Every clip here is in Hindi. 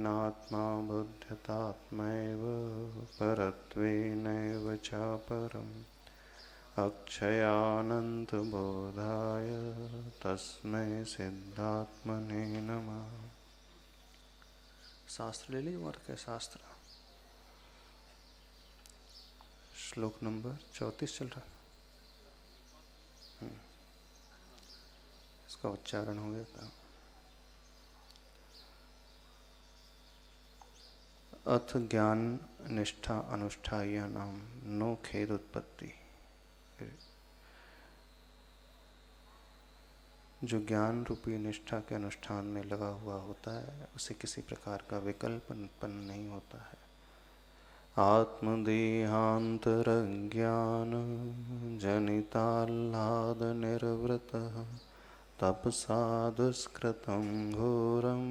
येनात्मा बुध्यतात्मैव परत्वेनैव चापरम् अक्षयानन्तबोधाय तस्मै सिद्धात्मने नमः। शास्त्र ले ली और क्या शास्त्र? श्लोक नंबर 34 चल रहा। इसका उच्चारण हो गया था। अथ ज्ञान निष्ठा अनुष्ठायानां नो खेद उत्पत्ति। जो ज्ञान रूपी निष्ठा के अनुष्ठान में लगा हुआ होता है उसे किसी प्रकार का विकल्प उत्पन्न नहीं होता है। आत्मदेहांतरज्ञान जनिताह्लाद निर्वृतः तपसा दुष्कृतं घोरं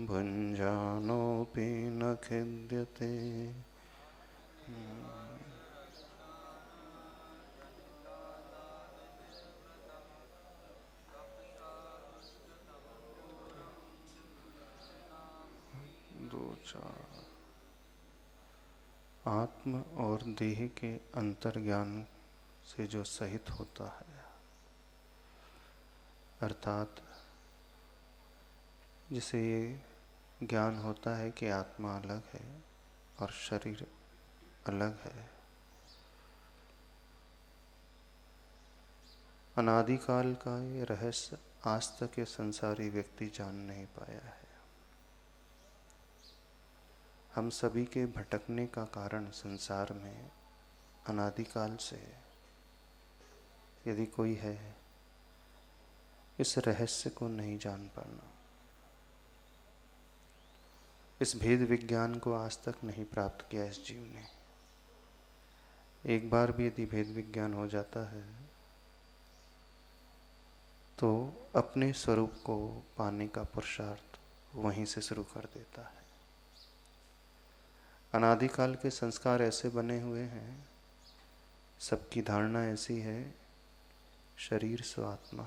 भुञ्जानोऽपि न खिद्यते। दो चार। आत्म और देह के अंतर्ज्ञान से जो सहित होता है, अर्थात जिसे ये ज्ञान होता है कि आत्मा अलग है और शरीर अलग है, अनादिकाल का ये रहस्य आज तक ये संसारी व्यक्ति जान नहीं पाया है। हम सभी के भटकने का कारण संसार में अनादिकाल से यदि कोई है, इस रहस्य को नहीं जान पाना, इस भेद विज्ञान को आज तक नहीं प्राप्त किया इस जीव ने। एक बार भी यदि भेद विज्ञान हो जाता है तो अपने स्वरूप को पाने का पुरुषार्थ वहीं से शुरू कर देता है। अनादिकाल के संस्कार ऐसे बने हुए हैं, सबकी धारणा ऐसी है, शरीर सो आत्मा,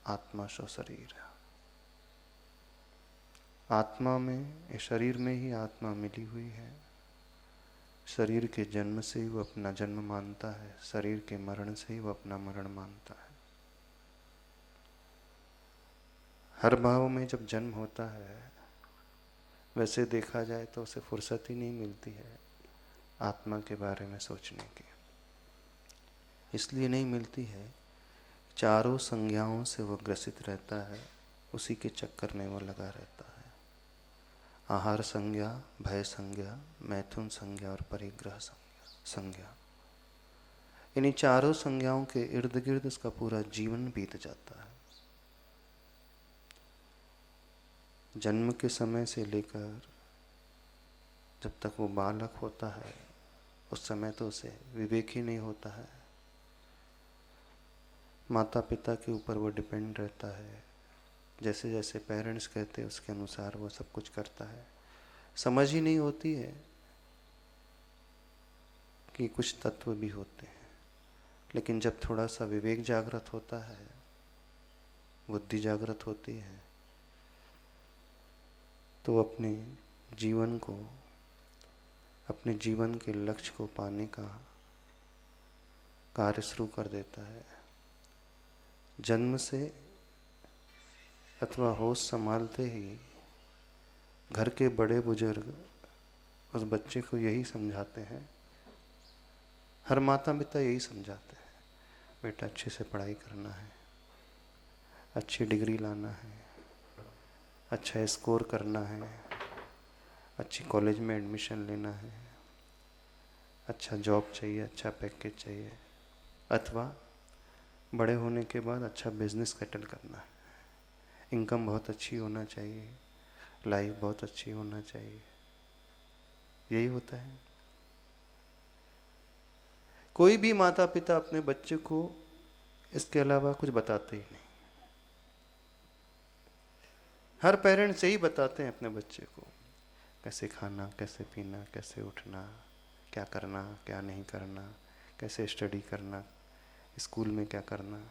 आत्मा सो शरीर। आत्मा में, शरीर में ही आत्मा मिली हुई है। शरीर के जन्म से ही वो अपना जन्म मानता है, शरीर के मरण से ही वो अपना मरण मानता है। हर भाव में जब जन्म होता है, वैसे देखा जाए तो उसे फुर्सत ही नहीं मिलती है आत्मा के बारे में सोचने की। इसलिए नहीं मिलती है, चारों संज्ञाओं से वो ग्रसित रहता है, उसी के चक्कर में वो लगा रहता है। आहार संज्ञा, भय संज्ञा, मैथुन संज्ञा और परिग्रह संज्ञा, इन्हीं चारों संज्ञाओं के इर्द गिर्द उसका पूरा जीवन बीत जाता है। जन्म के समय से लेकर जब तक वो बालक होता है, उस समय तो उसे विवेक ही नहीं होता है। माता पिता के ऊपर वो डिपेंड रहता है, जैसे जैसे पेरेंट्स कहते हैं उसके अनुसार वो सब कुछ करता है। समझ ही नहीं होती है कि कुछ तत्व भी होते हैं। लेकिन जब थोड़ा सा विवेक जागृत होता है, बुद्धि जागृत होती है, तो अपने जीवन को, अपने जीवन के लक्ष्य को पाने का कार्य शुरू कर देता है। जन्म से अथवा होश संभालते ही घर के बड़े बुजुर्ग उस बच्चे को यही समझाते हैं, हर माता पिता यही समझाते हैं, बेटा अच्छे से पढ़ाई करना है, अच्छी डिग्री लाना है, अच्छा स्कोर करना है, अच्छी कॉलेज में एडमिशन लेना है, अच्छा जॉब चाहिए, अच्छा पैकेज चाहिए, अथवा बड़े होने के बाद अच्छा बिजनेस सेटल करना है, इनकम बहुत अच्छी होना चाहिए, लाइफ बहुत अच्छी होना चाहिए। यही होता है। कोई भी माता पिता अपने बच्चे को इसके अलावा कुछ बताते ही नहीं। हर पेरेंट्स यही बताते हैं अपने बच्चे को, कैसे खाना, कैसे पीना, कैसे उठना, क्या करना, क्या नहीं करना, कैसे स्टडी करना, स्कूल में क्या करना।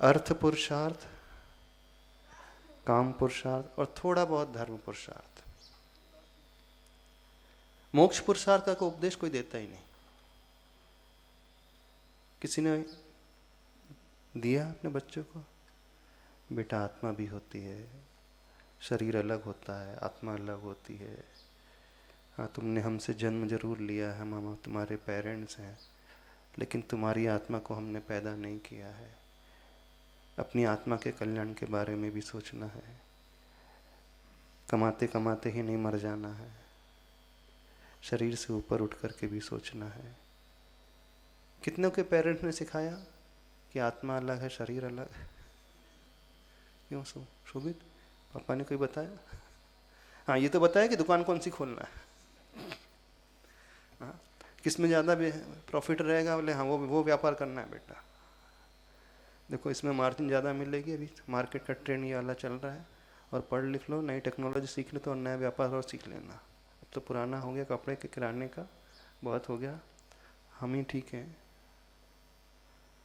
अर्थ पुरुषार्थ काम पुरुषार्थ और थोड़ा बहुत धर्म पुरुषार्थ। मोक्ष पुरुषार्थ का कोई उपदेश कोई देता ही नहीं। किसी ने दिया अपने बच्चों को, बेटा आत्मा भी होती है, शरीर अलग होता है, आत्मा अलग होती है। हाँ, तुमने हमसे जन्म जरूर लिया है, हम तुम्हारे पेरेंट्स हैं, लेकिन तुम्हारी आत्मा को हमने पैदा नहीं किया है। अपनी आत्मा के कल्याण के बारे में भी सोचना है। कमाते कमाते ही नहीं मर जाना है, शरीर से ऊपर उठ करके भी सोचना है। कितनों के पेरेंट्स ने सिखाया कि आत्मा अलग है, शरीर अलग है? क्यों शोभित, पापा ने कोई बताया? हाँ, ये तो बताया कि दुकान कौन सी खोलना है। हाँ, किस में ज़्यादा प्रॉफिट रहेगा? बोले हाँ, वो व्यापार करना है बेटा। देखो, इसमें मार्जिन ज़्यादा मिलेगी, अभी मार्केट का ट्रेंड ये वाला चल रहा है, और पढ़ लिख लो, नई टेक्नोलॉजी सीख लो, तो नया व्यापार और सीख लेना। अब तो पुराना हो गया, कपड़े के किराने का बहुत हो गया, हम ही ठीक हैं।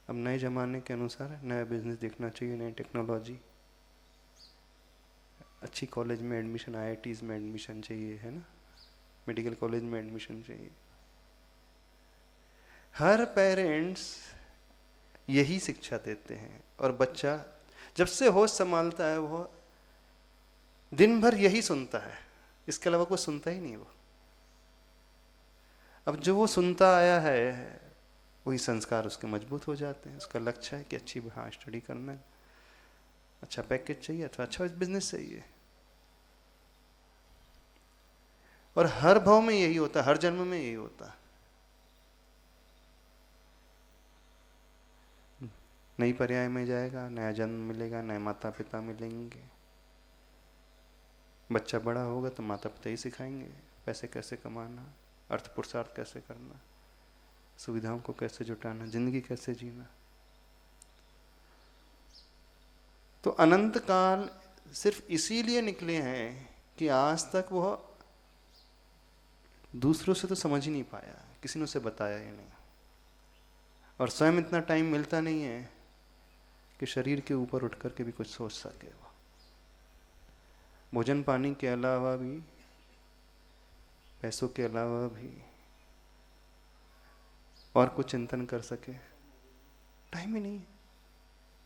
अब नए ज़माने के अनुसार नया बिजनेस देखना चाहिए, नई टेक्नोलॉजी। अच्छी कॉलेज में एडमिशन, IITs में एडमिशन चाहिए, है ना, मेडिकल कॉलेज में एडमिशन चाहिए। हर पेरेंट्स यही शिक्षा देते हैं, और बच्चा जब से होश संभालता है वो दिन भर यही सुनता है, इसके अलावा कुछ सुनता ही नहीं वो। अब जो वो सुनता आया है वही संस्कार उसके मजबूत हो जाते हैं। उसका लक्ष्य है कि अच्छी हाँ स्टडी करना है, अच्छा पैकेज चाहिए अथवा अच्छा बिजनेस चाहिए। और हर भाव में यही होता है, हर जन्म में यही होता है। नई पर्याय में जाएगा, नया जन्म मिलेगा, नए माता पिता मिलेंगे। बच्चा बड़ा होगा तो माता पिता ही सिखाएंगे पैसे कैसे कमाना, अर्थ पुरुषार्थ कैसे करना, सुविधाओं को कैसे जुटाना, जिंदगी कैसे जीना। तो अनंत काल सिर्फ इसीलिए निकले हैं कि आज तक वह दूसरों से तो समझ ही नहीं पाया, किसी ने उसे बताया ही नहीं, और स्वयं इतना टाइम मिलता नहीं है कि शरीर के ऊपर उठ करके भी कुछ सोच सके। वो भोजन पानी के अलावा भी, पैसों के अलावा भी और कुछ चिंतन कर सके, टाइम ही नहीं है।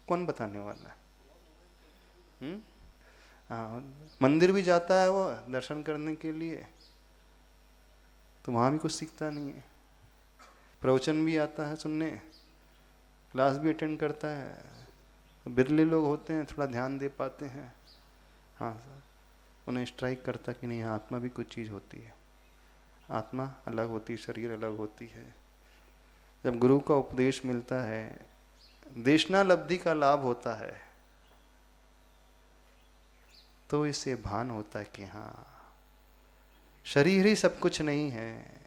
कौन बताने वाला है? हाँ, मंदिर भी जाता है वो दर्शन करने के लिए, तो वहाँ भी कुछ सीखता नहीं है। प्रवचन भी आता है सुनने, क्लास भी अटेंड करता है, बिरले लोग होते हैं थोड़ा ध्यान दे पाते हैं। हाँ सर, उन्हें स्ट्राइक करता कि नहीं, आत्मा भी कुछ चीज़ होती है, आत्मा अलग होती है, शरीर अलग होती है। जब गुरु का उपदेश मिलता है, देशनालब्धि का लाभ होता है, तो इससे भान होता है कि हाँ, शरीर ही सब कुछ नहीं है।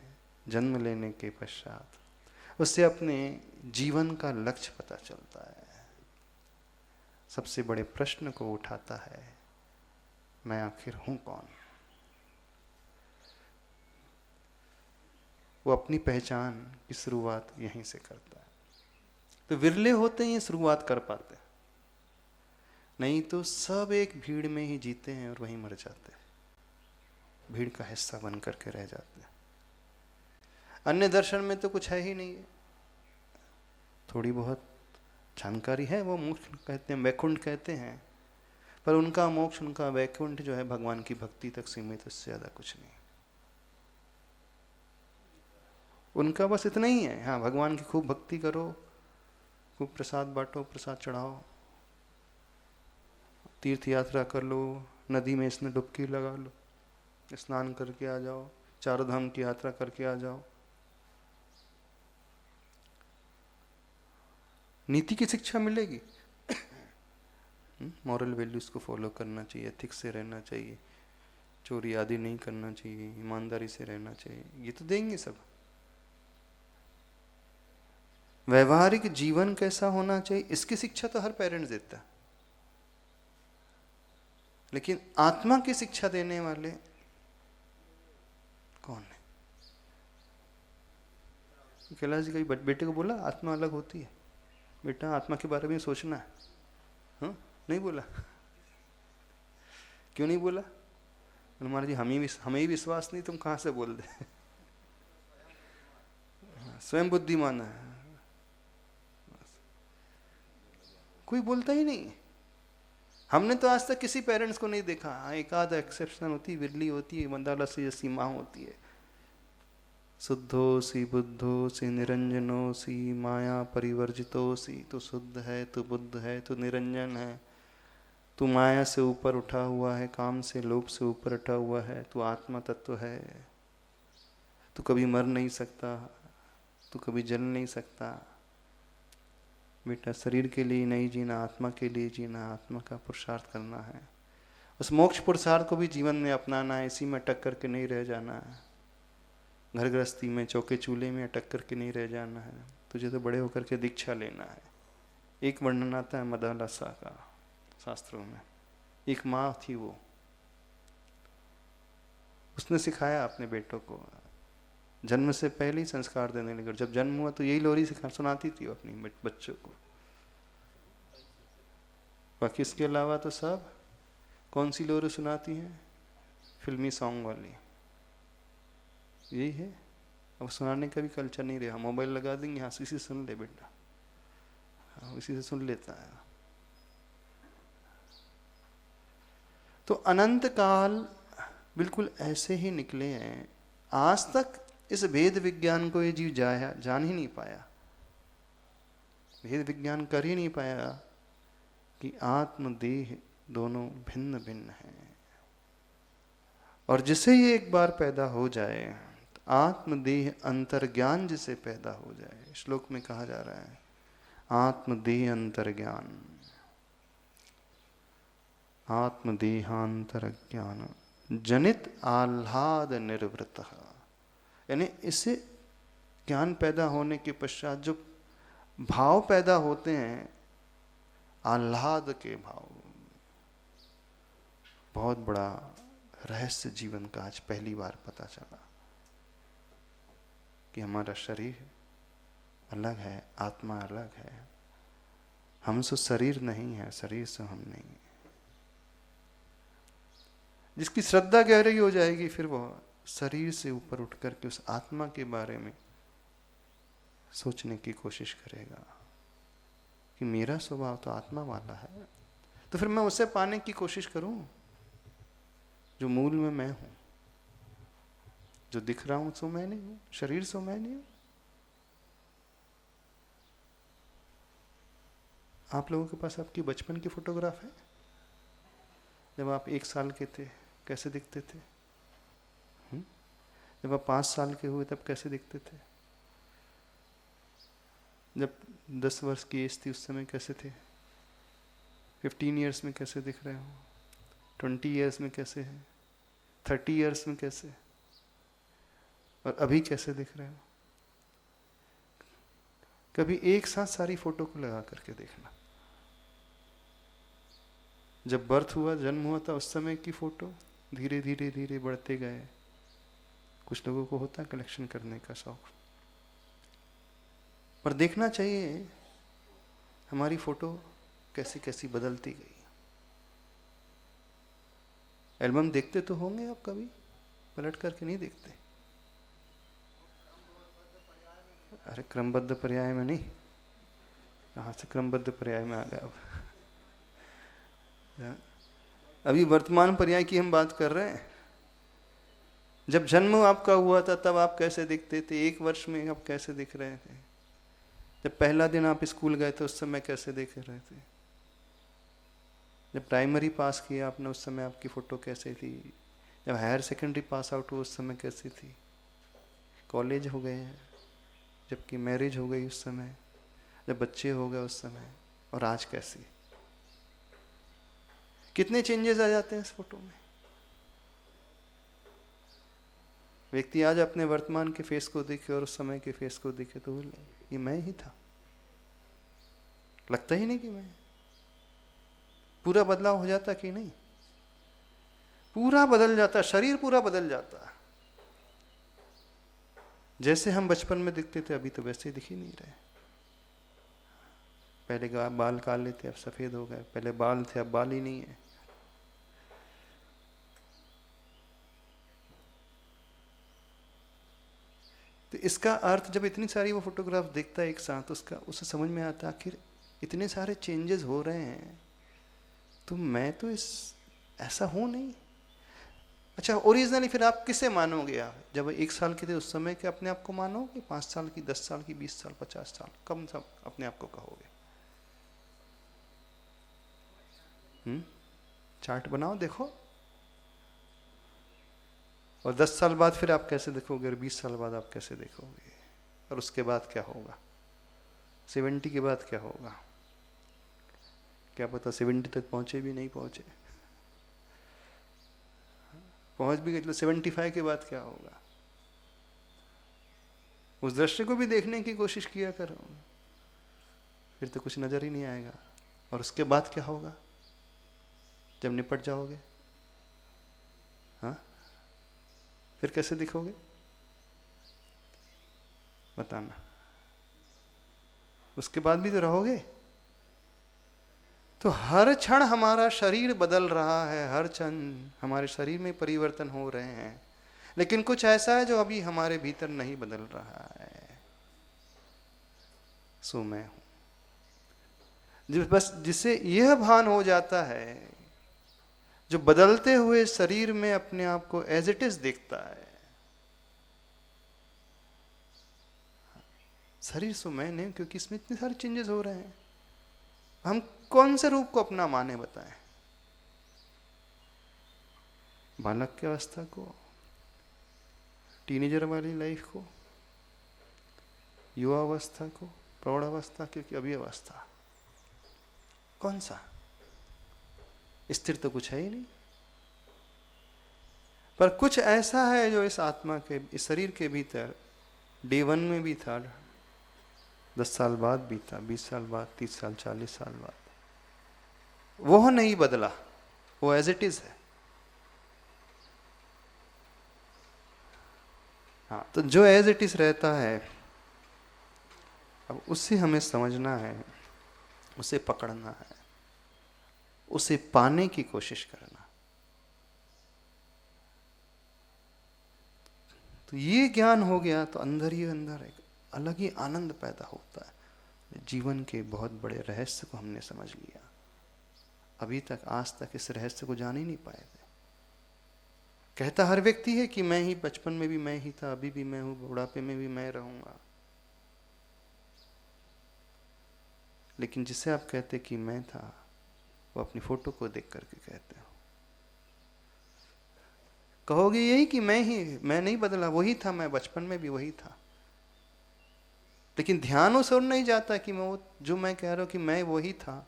जन्म लेने के पश्चात उससे अपने जीवन का लक्ष्य पता चलता है, सबसे बड़े प्रश्न को उठाता है, मैं आखिर हूं कौन। वो अपनी पहचान की शुरुआत यहीं से करता है। तो विरले होते हैं ये शुरुआत कर पाते, नहीं तो सब एक भीड़ में ही जीते हैं और वहीं मर जाते हैं, भीड़ का हिस्सा बन करके रह जाते हैं। अन्य दर्शन में तो कुछ है ही नहीं है, थोड़ी बहुत जानकारी है, वो मोक्ष कहते हैं, वैकुंठ कहते हैं, पर उनका मोक्ष, उनका वैकुंठ जो है भगवान की भक्ति तक सीमित, उससे ज़्यादा कुछ नहीं। उनका बस इतना ही है, हाँ भगवान की खूब भक्ति करो, खूब प्रसाद बांटो, प्रसाद चढ़ाओ, तीर्थ यात्रा कर लो, नदी में इसमें डुबकी लगा लो, स्नान करके आ जाओ, चारों धाम की यात्रा करके आ जाओ। नीति की शिक्षा मिलेगी, मॉरल वैल्यूज को फॉलो करना चाहिए, एथिक्स से रहना चाहिए, चोरी आदि नहीं करना चाहिए, ईमानदारी से रहना चाहिए, ये तो देंगे सब। व्यवहारिक जीवन कैसा होना चाहिए, इसकी शिक्षा तो हर पेरेंट्स देता है, लेकिन आत्मा की शिक्षा देने वाले कौन है? कैलाश जी कभी बेटे को बोला आत्मा अलग होती है, बेटा आत्मा के बारे में सोचना है? हाँ, नहीं बोला। क्यों नहीं बोला? महाराज जी हमें ही विश्वास नहीं, तुम कहाँ से बोल दे? स्वयं बुद्धिमान है, कोई बोलता ही नहीं। हमने तो आज तक किसी पेरेंट्स को नहीं देखा, एक आध एक्सेप्शन होती, विरली होती है, मंदालसी जैसी माँ होती है, शुद्धोसी बुद्धोसी निरंजनोसी माया परिवर्जितोसी, तू शुद्ध है, तू बुद्ध है, तू निरंजन है, तू माया से ऊपर उठा हुआ है, काम से लोभ से ऊपर उठा हुआ है, तू आत्मा तत्व है, तू कभी मर नहीं सकता, तू कभी जल नहीं सकता। बेटा शरीर के लिए नहीं जीना, आत्मा के लिए जीना, आत्मा का पुरुषार्थ करना है। उस मोक्ष पुरुषार्थ को भी जीवन में अपनाना है, इसी में अटक करके नहीं रह जाना है, घर गृहस्थी में चौके चूल्हे में अटक करके नहीं रह जाना है। तुझे तो बड़े होकर के दीक्षा लेना है। एक वर्णन आता है मदालसा का शास्त्रों में, एक माँ थी, वो उसने सिखाया अपने बेटों को, जन्म से पहले ही संस्कार देने लगे। जब जन्म हुआ तो यही लोरी सुनाती थी वो अपनी बच्चों को। बाकी इसके अलावा तो सब कौन सी लोरी सुनाती हैं? फिल्मी सॉन्ग वाली, यही है। अब सुनाने का भी कल्चर नहीं रहा, मोबाइल लगा देंगे, हाँ इसी से सुन ले बेटा, हाँ इसी से सुन लेता है। तो अनंत काल बिल्कुल ऐसे ही निकले हैं। आज तक इस भेद विज्ञान को ये जीव जान ही नहीं पाया, भेद विज्ञान कर ही नहीं पाया कि आत्म देह दोनों भिन्न भिन्न हैं। और जिसे ये एक बार पैदा हो जाए, आत्मदेह अंतर्ज्ञान जिसे पैदा हो जाए, श्लोक में कहा जा रहा है आत्मदेह अंतर्ज्ञान, आत्मदेहांतरज्ञान जनित आह्लाद निर्वृत, यानी इससे ज्ञान पैदा होने के पश्चात जो भाव पैदा होते हैं, आह्लाद के भाव, बहुत बड़ा रहस्य जीवन का आज पहली बार पता चला कि हमारा शरीर अलग है, आत्मा अलग है। हम से शरीर नहीं है, शरीर से हम नहीं है। जिसकी श्रद्धा गहरी हो जाएगी, फिर वो शरीर से ऊपर उठ करके उस आत्मा के बारे में सोचने की कोशिश करेगा कि मेरा स्वभाव तो आत्मा वाला है, तो फिर मैं उसे पाने की कोशिश करूं जो मूल में मैं हूं। जो दिख रहा हूं सो मैं नहीं हूं, शरीर सो मैं नहीं हूं। आप लोगों के पास आपकी बचपन की फोटोग्राफ है? जब आप 1 साल के थे कैसे दिखते थे? जब आप 5 साल के हुए तब कैसे दिखते थे? जब 10 वर्ष की एज थी उस समय कैसे थे? 15 ईयर्स में कैसे दिख रहे हो? 20 ईयर्स में कैसे हैं? 30 ईयर्स में कैसे? और अभी कैसे दिख रहे हो? कभी एक साथ सारी फोटो को लगा करके देखना। जब बर्थ हुआ, जन्म हुआ था, उस समय की फोटो धीरे धीरे धीरे बढ़ते गए। कुछ लोगों को होता है कलेक्शन करने का शौक, पर देखना चाहिए हमारी फोटो कैसी कैसी बदलती गई। एल्बम देखते तो होंगे आप, कभी पलट करके नहीं देखते? अरे क्रमबद्ध पर्याय में नहीं, कहाँ से क्रमबद्ध पर्याय में आ गया अब? अभी वर्तमान पर्याय की हम बात कर रहे हैं। जब जन्म आपका हुआ था तब आप कैसे दिखते थे? 1 वर्ष में आप कैसे दिख रहे थे? जब पहला दिन आप स्कूल गए थे उस समय कैसे दिख रहे थे? जब प्राइमरी पास किया आपने उस समय आपकी फ़ोटो कैसे थी? जब हायर सेकेंडरी पास आउट हुआ उस समय कैसी थी? कॉलेज हो गए हैं, जबकि मैरिज हो गई उस समय, जब बच्चे हो गए उस समय, और आज कैसी? कितने चेंजेस आ जाते हैं इस फोटो में। व्यक्ति आज अपने वर्तमान के फेस को देखे और उस समय के फेस को देखे तो ये मैं ही था, लगता ही नहीं कि मैं। पूरा बदलाव हो जाता कि नहीं? पूरा बदल जाता, शरीर पूरा बदल जाता। जैसे हम बचपन में दिखते थे अभी तो वैसे दिख ही नहीं रहे। पहले बाल काले थे अब सफेद हो गए, पहले बाल थे अब बाल ही नहीं है। तो इसका अर्थ जब इतनी सारी वो फोटोग्राफ देखता है एक साथ, उसका उसे समझ में आता है आखिर इतने सारे चेंजेस हो रहे हैं, तो मैं तो इस ऐसा हूं नहीं। अच्छा, ओरिजिनली फिर आप किसे मानोगे? आप जब 1 साल के थे उस समय के अपने आप को मानोगे, 5 साल की, 10 साल की, 20 साल, 50 साल, कब सब अपने आप को कहोगे? चार्ट बनाओ, देखो। और 10 साल बाद फिर आप कैसे देखोगे, और 20 साल बाद आप कैसे देखोगे, और उसके बाद क्या होगा, 70 के बाद क्या होगा? क्या पता 70 तक पहुंचे भी नहीं पहुंचे, पहुंच भी गए तो 75 के बाद क्या होगा? उस दृश्य को भी देखने की कोशिश किया करो, फिर तो कुछ नजर ही नहीं आएगा। और उसके बाद क्या होगा जब निपट जाओगे? हाँ, फिर कैसे दिखोगे बताना? उसके बाद भी तो रहोगे। तो हर क्षण हमारा शरीर बदल रहा है, हर क्षण हमारे शरीर में परिवर्तन हो रहे हैं, लेकिन कुछ ऐसा है जो अभी हमारे भीतर नहीं बदल रहा है। सो मैं हूं। बस जिसे यह भान हो जाता है, जो बदलते हुए शरीर में अपने आप को एज इट इज देखता है, शरीर सो मैं नहीं, क्योंकि इसमें इतने सारे चेंजेस हो रहे हैं। हम कौन से रूप को अपना माने बताएं? बालक की अवस्था को, टीनेजर वाली लाइफ को, युवा अवस्था को, प्रौढ़ अवस्था, क्योंकि अभी अवस्था कौन सा? स्थिर तो कुछ है ही नहीं, पर कुछ ऐसा है जो इस आत्मा के, इस शरीर के भीतर डे 1 में भी था, 10 साल बाद भी था, 20 साल बाद, 30 साल, 40 साल बाद, वो नहीं बदला, वो एज इट इज है। हाँ, तो जो एज इट इज रहता है, अब उससे हमें समझना है, उसे पकड़ना है, उसे पाने की कोशिश करना। तो ये ज्ञान हो गया तो अंदर ही अंदर एक अलग ही आनंद पैदा होता है। जीवन के बहुत बड़े रहस्य को हमने समझ लिया। अभी तक, आज तक इस रहस्य को जान ही नहीं पाए थे। कहता हर व्यक्ति है कि मैं ही, बचपन में भी मैं ही था, अभी भी मैं हूं, बुढ़ापे में भी मैं रहूंगा। लेकिन जिसे आप कहते कि मैं था, वो अपनी फोटो को देख करके कहते हो। कहोगे यही कि मैं ही, मैं नहीं बदला, वही था, मैं बचपन में भी वही था। लेकिन ध्यान उस ओर नहीं जाता कि मैं वो, जो मैं कह रहा हूं कि मैं वही था,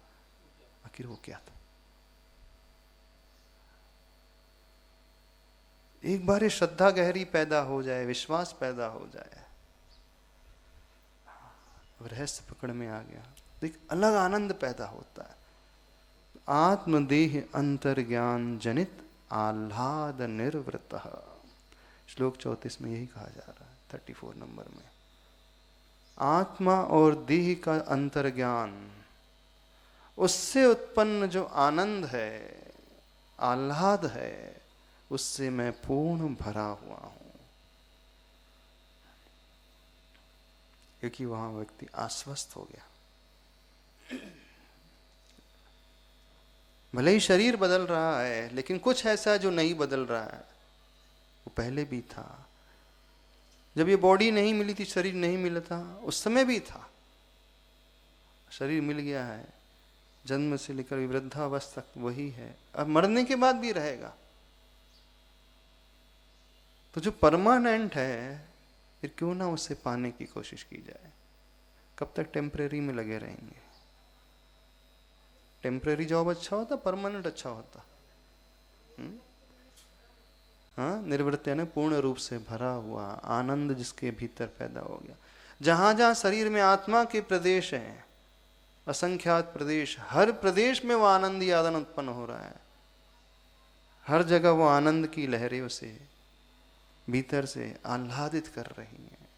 आखिर वो क्या था। एक बार ये श्रद्धा गहरी पैदा हो जाए, विश्वास पैदा हो जाए, रहस्य पकड़ में आ गया, तो एक अलग आनंद पैदा होता है। आत्मदेह अंतर ज्ञान जनित आह्लाद निर्वृत। श्लोक 34 में यही कहा जा रहा है, 34 नंबर में। आत्मा और देह का अंतर ज्ञान, उससे उत्पन्न जो आनंद है, आह्लाद है, उससे मैं पूर्ण भरा हुआ हूं। क्योंकि वहां व्यक्ति आश्वस्त हो गया। भले ही शरीर बदल रहा है, लेकिन कुछ ऐसा जो नहीं बदल रहा है, वो पहले भी था। जब ये बॉडी नहीं मिली थी, शरीर नहीं मिला था, उस समय भी था। शरीर मिल गया है, जन्म से लेकर वृद्धावस्था तक वही है, अब मरने के बाद भी रहेगा। तो जो परमानेंट है, फिर क्यों ना उसे पाने की कोशिश की जाए। कब तक टेम्परेरी में लगे रहेंगे? टेम्परेरी जॉब अच्छा होता, परमानेंट अच्छा होता? हाँ, निर्वृत्त यानी पूर्ण रूप से भरा हुआ आनंद जिसके भीतर पैदा हो गया। जहां जहां शरीर में आत्मा के प्रदेश हैं, असंख्यात प्रदेश, हर प्रदेश में वो आनंद ही आनंद उत्पन्न हो रहा है। हर जगह वो आनंद की लहरें उसे भीतर से आह्लादित कर रही हैं।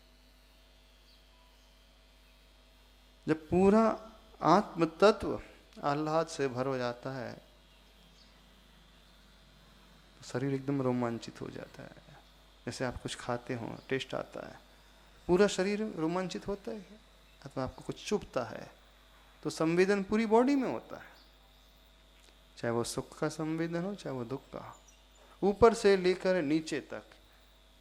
जब पूरा आत्म तत्व आह्लाद से भर हो जाता है, तो शरीर एकदम रोमांचित हो जाता है। जैसे आप कुछ खाते हो, टेस्ट आता है, पूरा शरीर रोमांचित होता है अथवा आपको कुछ चुभता है तो संवेदन पूरी बॉडी में होता है, चाहे वो सुख का संवेदन हो चाहे वो दुख का, ऊपर से लेकर नीचे तक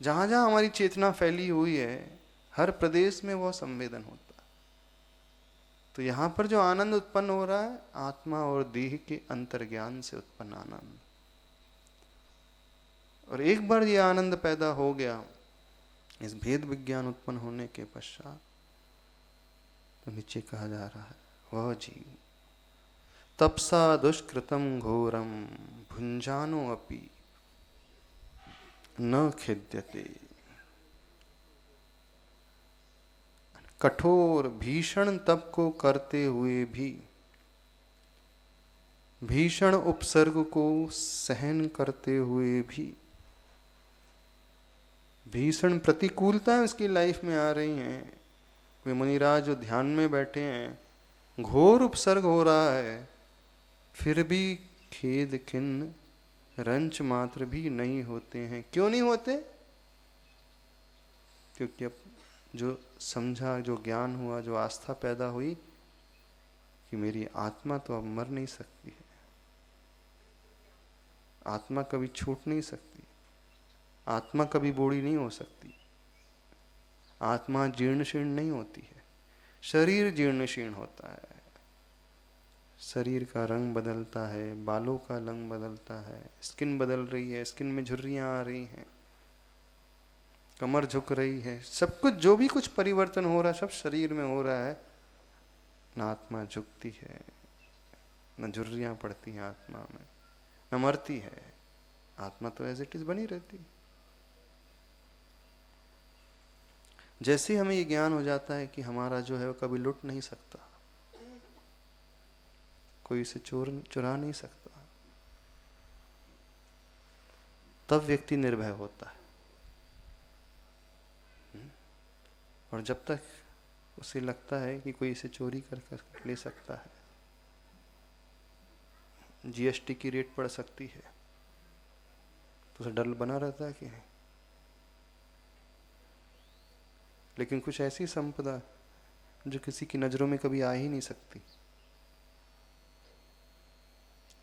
जहाँ जहाँ हमारी चेतना फैली हुई है हर प्रदेश में वो संवेदन होता है। तो यहाँ पर जो आनंद उत्पन्न हो रहा है आत्मा और देह के अंतर्ज्ञान से उत्पन्न आनंद, और एक बार ये आनंद पैदा हो गया इस भेद विज्ञान उत्पन्न होने के पश्चात, तो नीचे कहा जा रहा है वह जीव तपसा दुष्कृतम घोरम भुंजानो अपि न खिद्यते। कठोर भीषण तप को करते हुए भी, भीषण उपसर्ग को सहन करते हुए भी, भीषण प्रतिकूलताएं उसकी लाइफ में आ रही हैं, कोई मुनिराज जो ध्यान में बैठे हैं, घोर उपसर्ग हो रहा है, फिर भी खेद खिन्न रंच मात्र भी नहीं होते हैं। क्यों नहीं होते? क्योंकि अब जो समझा, जो ज्ञान हुआ, जो आस्था पैदा हुई कि मेरी आत्मा तो अब मर नहीं सकती है, आत्मा कभी छूट नहीं सकती, आत्मा कभी बूढ़ी नहीं हो सकती, आत्मा जीर्ण शीर्ण नहीं होती है, शरीर जीर्ण शीर्ण होता है, शरीर का रंग बदलता है, बालों का रंग बदलता है, स्किन बदल रही है, स्किन में झुर्रियां आ रही हैं, कमर झुक रही है, सब कुछ जो भी कुछ परिवर्तन हो रहा है सब शरीर में हो रहा है। न आत्मा झुकती है, न झुर्रियां पड़ती हैं आत्मा में, न मरती है, आत्मा तो एज इट इज बनी रहती। जैसे ही हमें ये ज्ञान हो जाता है कि हमारा जो है वो कभी लुट नहीं सकता, कोई इसे चुरा नहीं सकता, तब व्यक्ति निर्भय होता है। और जब तक उसे लगता है कि कोई इसे चोरी कर ले सकता है, जीएसटी की रेट बढ़ सकती है, तो उसे डर बना रहता है कि नहीं। लेकिन कुछ ऐसी संपदा जो किसी की नजरों में कभी आ ही नहीं सकती,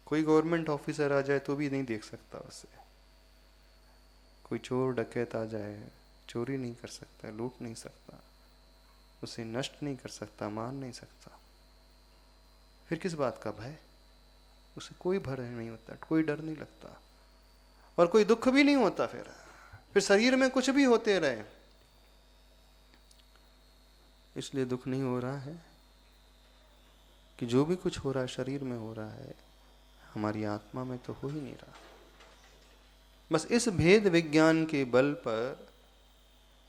कोई गवर्नमेंट ऑफिसर आ जाए तो भी नहीं देख सकता उसे, कोई चोर डकैत आ जाए चोरी नहीं कर सकता, लूट नहीं सकता, उसे नष्ट नहीं कर सकता, मार नहीं सकता, फिर किस बात का भय? उसे कोई भय नहीं होता, कोई डर नहीं लगता, और कोई दुख भी नहीं होता। फिर शरीर में कुछ भी होते रहे, इसलिए दुख नहीं हो रहा है कि जो भी कुछ हो रहा है शरीर में हो रहा है, हमारी आत्मा में तो हो ही नहीं रहा। बस इस भेद विज्ञान के बल पर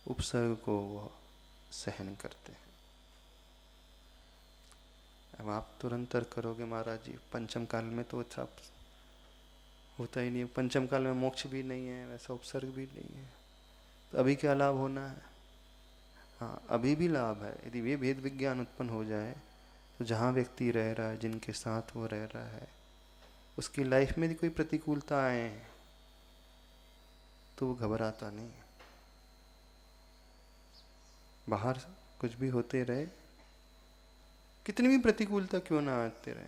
उपसर्ग को वो सहन करते हैं। अब आप तुरंत तर्क करोगे महाराज जी पंचम काल में तो अच्छा होता ही नहीं, पंचम काल में मोक्ष भी नहीं है, वैसा उपसर्ग भी नहीं है, तो अभी क्या लाभ होना है? हाँ, अभी भी लाभ है। यदि वे भेद विज्ञान उत्पन्न हो जाए तो जहाँ व्यक्ति रह रहा है, जिनके साथ वो रह रहा है, उसकी लाइफ में यदि कोई प्रतिकूलता आए तो वो घबराता नहीं। बाहर कुछ भी होते रहे, कितनी भी प्रतिकूलता क्यों ना आते रहे,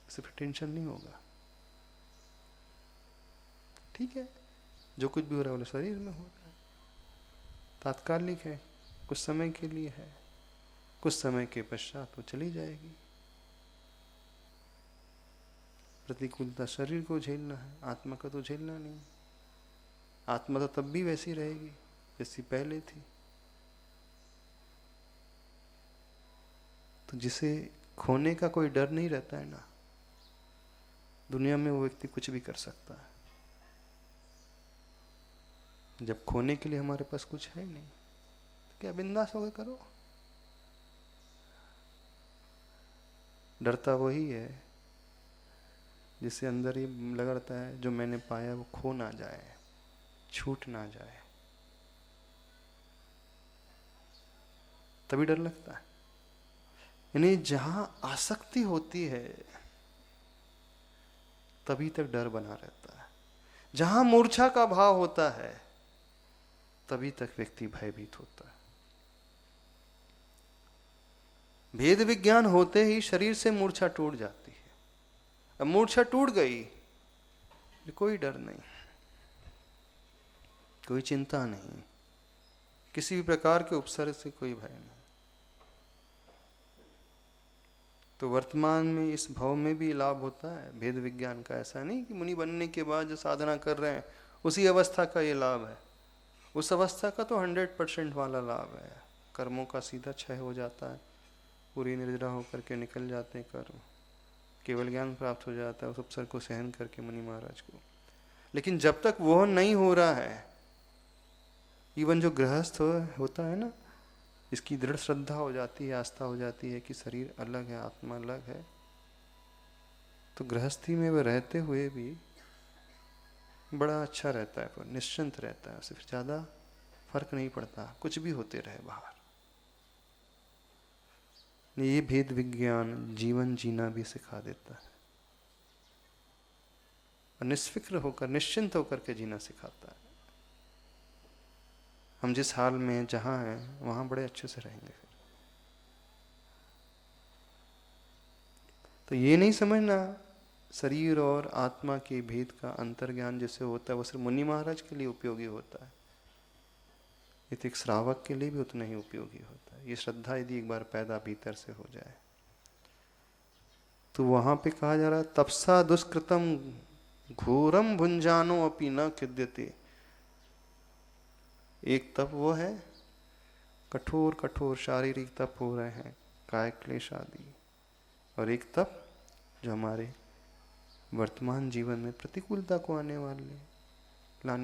उससे फिर टेंशन नहीं होगा। ठीक है, जो कुछ भी हो रहा है वो शरीर में हो रहा है, तात्कालिक है, कुछ समय के लिए है, कुछ समय के पश्चात वो चली जाएगी। प्रतिकूलता शरीर को झेलना है, आत्मा का तो झेलना नहीं। आत्मा तो तब भी वैसी रहेगी जैसी पहले थी। तो जिसे खोने का कोई डर नहीं रहता है ना, दुनिया में वो व्यक्ति कुछ भी कर सकता है। जब खोने के लिए हमारे पास कुछ है नहीं, तो क्या बिंदास होकर करो। डरता वही है जिससे अंदर ये लगा रहता है जो मैंने पाया वो खो ना जाए, छूट ना जाए, तभी डर लगता है। यानी जहां आसक्ति होती है तभी तक डर बना रहता है, जहां मूर्छा का भाव होता है तभी तक व्यक्ति भयभीत होता है। भेद विज्ञान होते ही शरीर से मूर्छा टूट जाती है। अब मूर्छा टूट गई, कोई डर नहीं, कोई चिंता नहीं, किसी भी प्रकार के उपसर्ग से कोई भय नहीं। तो वर्तमान में इस भाव में भी लाभ होता है भेद विज्ञान का। ऐसा नहीं कि मुनि बनने के बाद जो साधना कर रहे हैं उसी अवस्था का ये लाभ है। उस अवस्था का तो 100% वाला लाभ है। कर्मों का सीधा क्षय हो जाता है, पूरी निर्जरा होकर के निकल जाते हैं कर्म, केवल ज्ञान प्राप्त हो जाता है उस अवसर को सहन करके मुनि महाराज को। लेकिन जब तक वह नहीं हो रहा है, इवन जो गृहस्थ होता है ना, इसकी दृढ़ श्रद्धा हो जाती है, आस्था हो जाती है कि शरीर अलग है, आत्मा अलग है, तो गृहस्थी में वह रहते हुए भी बड़ा अच्छा रहता है, पर निश्चिंत रहता है, उसे फिर ज़्यादा फर्क नहीं पड़ता, कुछ भी होते रहे बाहर। ये भेद विज्ञान जीवन जीना भी सिखा देता है और निष्फिक्र होकर, निश्चिंत होकर के जीना सिखाता है। हम जिस हाल में जहाँ हैं वहाँ बड़े अच्छे से रहेंगे फिर। तो ये नहीं समझना शरीर और आत्मा के भेद का अंतर्ज्ञान जैसे होता है वो सिर्फ मुनि महाराज के लिए उपयोगी होता है, ये तो एक श्रावक के लिए भी उतना ही उपयोगी होता है। ये श्रद्धा यदि एक बार पैदा भीतर से हो जाए तो वहाँ पे कहा जा रहा है तपसा दुष्कृतम घोरम भुंजानो अपि न खिद्यते। एक तप वो है, कठोर कठोर शारीरिक तप हो रहे हैं, काय क्लेश आदि, और एक तप जो हमारे वर्तमान जीवन में प्रतिकूलता को लाने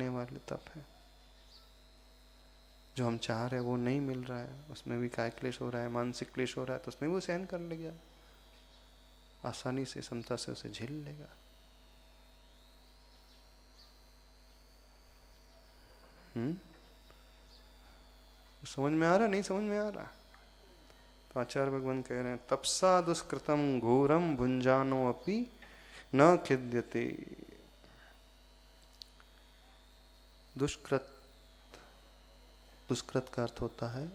वाले तप है। जो हम चाह रहे हैं वो नहीं मिल रहा है, उसमें भी काय क्लेश हो रहा है, मानसिक क्लेश हो रहा है, तो उसमें वो सहन कर लेगा, आसानी से समता से उसे झेल लेगा। समझ में आ रहा, नहीं समझ में आ रहा? तो आचार्य भगवान कह रहे हैं तपसा दुष्कृतम घोरम भुंजानो अपि न खिद्यते। दुष्कृत, दुष्कृत का अर्थ होता है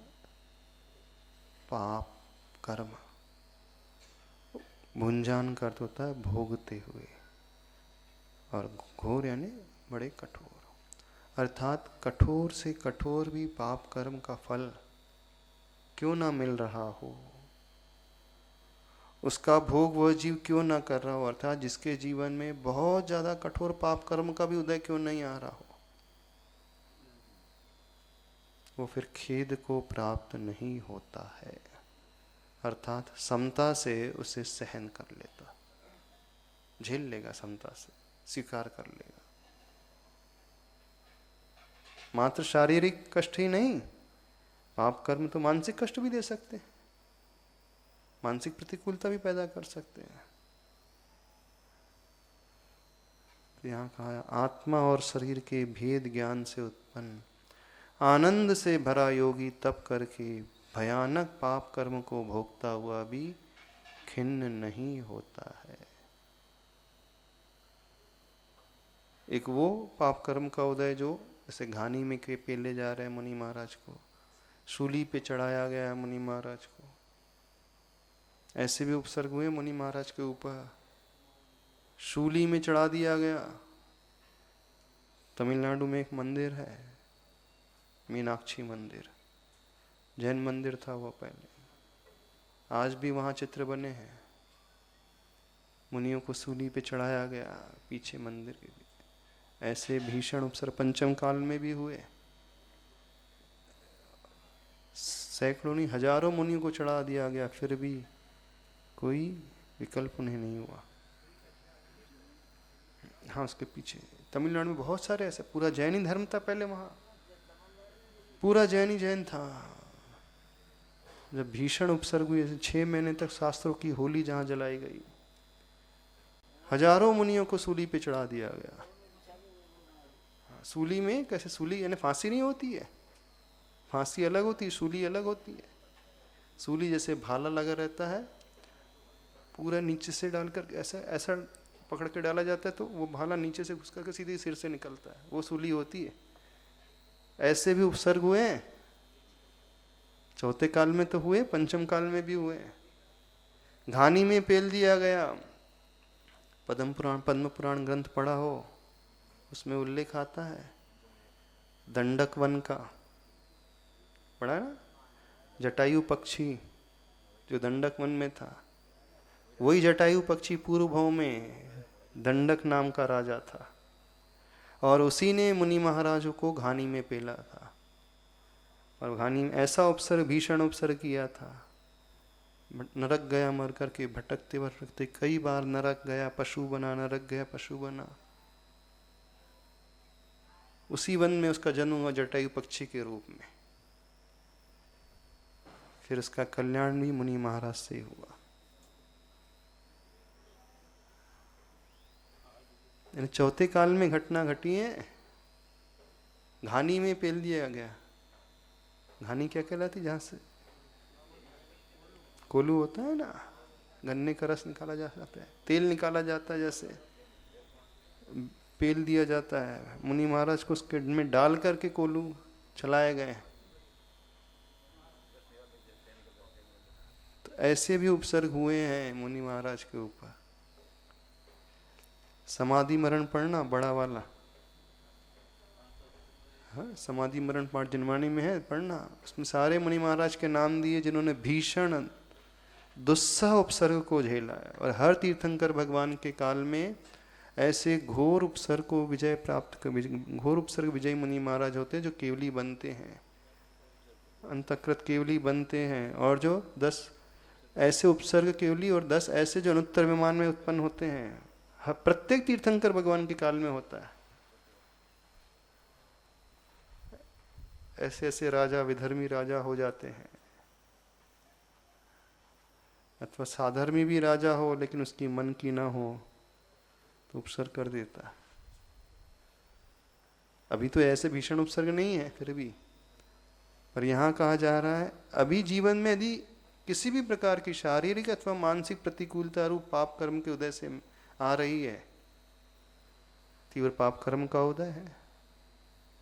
पाप कर्म, भुंजान का अर्थ होता है भोगते हुए, और घोर यानी बड़े कठोर। अर्थात कठोर से कठोर भी पाप कर्म का फल क्यों ना मिल रहा हो, उसका भोग वह जीव क्यों ना कर रहा हो, अर्थात जिसके जीवन में बहुत ज्यादा कठोर पाप कर्म का भी उदय क्यों नहीं आ रहा हो, वो फिर खेद को प्राप्त नहीं होता है। अर्थात समता से उसे सहन कर लेता, झेल लेगा, समता से स्वीकार कर लेगा। मात्र शारीरिक कष्ट ही नहीं, पाप कर्म तो मानसिक कष्ट भी दे सकते हैं, मानसिक प्रतिकूलता भी पैदा कर सकते हैं। तो यहाँ कहा आत्मा और शरीर के भेद ज्ञान से उत्पन्न आनंद से भरा योगी तप करके भयानक पाप कर्म को भोगता हुआ भी खिन्न नहीं होता है। एक वो पाप कर्म का उदय जो जैसे घानी में के पेले जा रहे हैं मुनि महाराज को, शूली पे चढ़ाया गया है मुनि महाराज को, ऐसे भी उपसर्ग हुए मुनि महाराज के ऊपर, शूली में चढ़ा दिया गया। तमिलनाडु में एक मंदिर है मीनाक्षी मंदिर, जैन मंदिर था वो पहले, आज भी वहाँ चित्र बने हैं, मुनियों को सूली पे चढ़ाया गया पीछे मंदिर के भी। ऐसे भीषण उपसर पंचम काल में भी हुए, सैकड़ों नहीं हजारों मुनियों को चढ़ा दिया गया, फिर भी कोई विकल्प उन्हें नहीं हुआ। हाँ, उसके पीछे तमिलनाडु में बहुत सारे ऐसे, पूरा जैनी धर्म था पहले वहाँ, पूरा जैन था। जब भीषण उपसर्ग हुए 6 महीने तक शास्त्रों की होली जहाँ जलाई गई, हजारों मुनियों को सूली पे चढ़ा दिया गया। सूली में कैसे, सूली यानी फांसी नहीं होती है, फांसी अलग होती है, सूली अलग होती है। सूली जैसे भाला लगा रहता है, पूरा नीचे से डालकर ऐसा ऐसा पकड़ के डाला जाता है, तो वो भाला नीचे से घुस करके सीधे सिर से निकलता है, वो सूली होती है। ऐसे भी उपसर्ग हुए हैं, चौथे काल में तो हुए, पंचम काल में भी हुए हैं। घानी में पेल दिया गया। पद्म पुराण ग्रंथ पढ़ा हो, उसमें उल्लेख आता है दंडक वन का, पढ़ा है ना? जटायु पक्षी जो दंडक वन में था, वही जटायु पक्षी पूर्व भाव में दंडक नाम का राजा था, और उसी ने मुनि महाराजों को घानी में पेला था। और घानी में ऐसा उपसर्ग, भीषण उपसर्ग किया था, नरक गया मर करके, भटकते भटकते कई बार नरक गया, पशु बना, नरक गया, पशु बना। उसी वन में उसका जन्म हुआ जटायु पक्षी के रूप में। फिर उसका कल्याण भी मुनि महाराज से हुआ। चौथे काल में घटना घटी है, घानी में पेल दिया गया। घानी क्या कहलाती? जहां से कोलू होता है ना, गन्ने का रस निकाला जाता है, तेल निकाला जाता है, जैसे पेल दिया जाता है। मुनि महाराज को उसके में डाल करके कोलू चलाए गए। तो ऐसे भी उपसर्ग हुए हैं मुनि महाराज के ऊपर। समाधि मरण पढ़ना बड़ा वाला, हाँ, समाधि मरण पाठ जिनवाणी में है, पढ़ना। उसमें सारे मुनि महाराज के नाम दिए जिन्होंने भीषण दुस्सह उपसर्ग को झेला है। और हर तीर्थंकर भगवान के काल में ऐसे घोर उपसर्ग को विजय प्राप्त कर, घोर उपसर्ग विजय मुनि महाराज होते हैं, जो केवली बनते हैं, अंतकृत केवली बनते हैं। और जो 10 ऐसे उपसर्ग केवली और 10 ऐसे जो अनुत्तर विमान में उत्पन्न होते हैं, प्रत्येक तीर्थंकर भगवान के काल में होता है। ऐसे ऐसे राजा विधर्मी राजा हो जाते हैं, अथवा साधर्मी भी राजा हो लेकिन उसकी मन की ना हो तो उपसर्ग कर देता है। अभी तो ऐसे भीषण उपसर्ग नहीं है फिर भी, पर यहाँ कहा जा रहा है अभी जीवन में यदि किसी भी प्रकार की शारीरिक अथवा मानसिक प्रतिकूलता रूप पाप कर्म के उदय से आ रही है, तीव्र पाप कर्म का उदय है,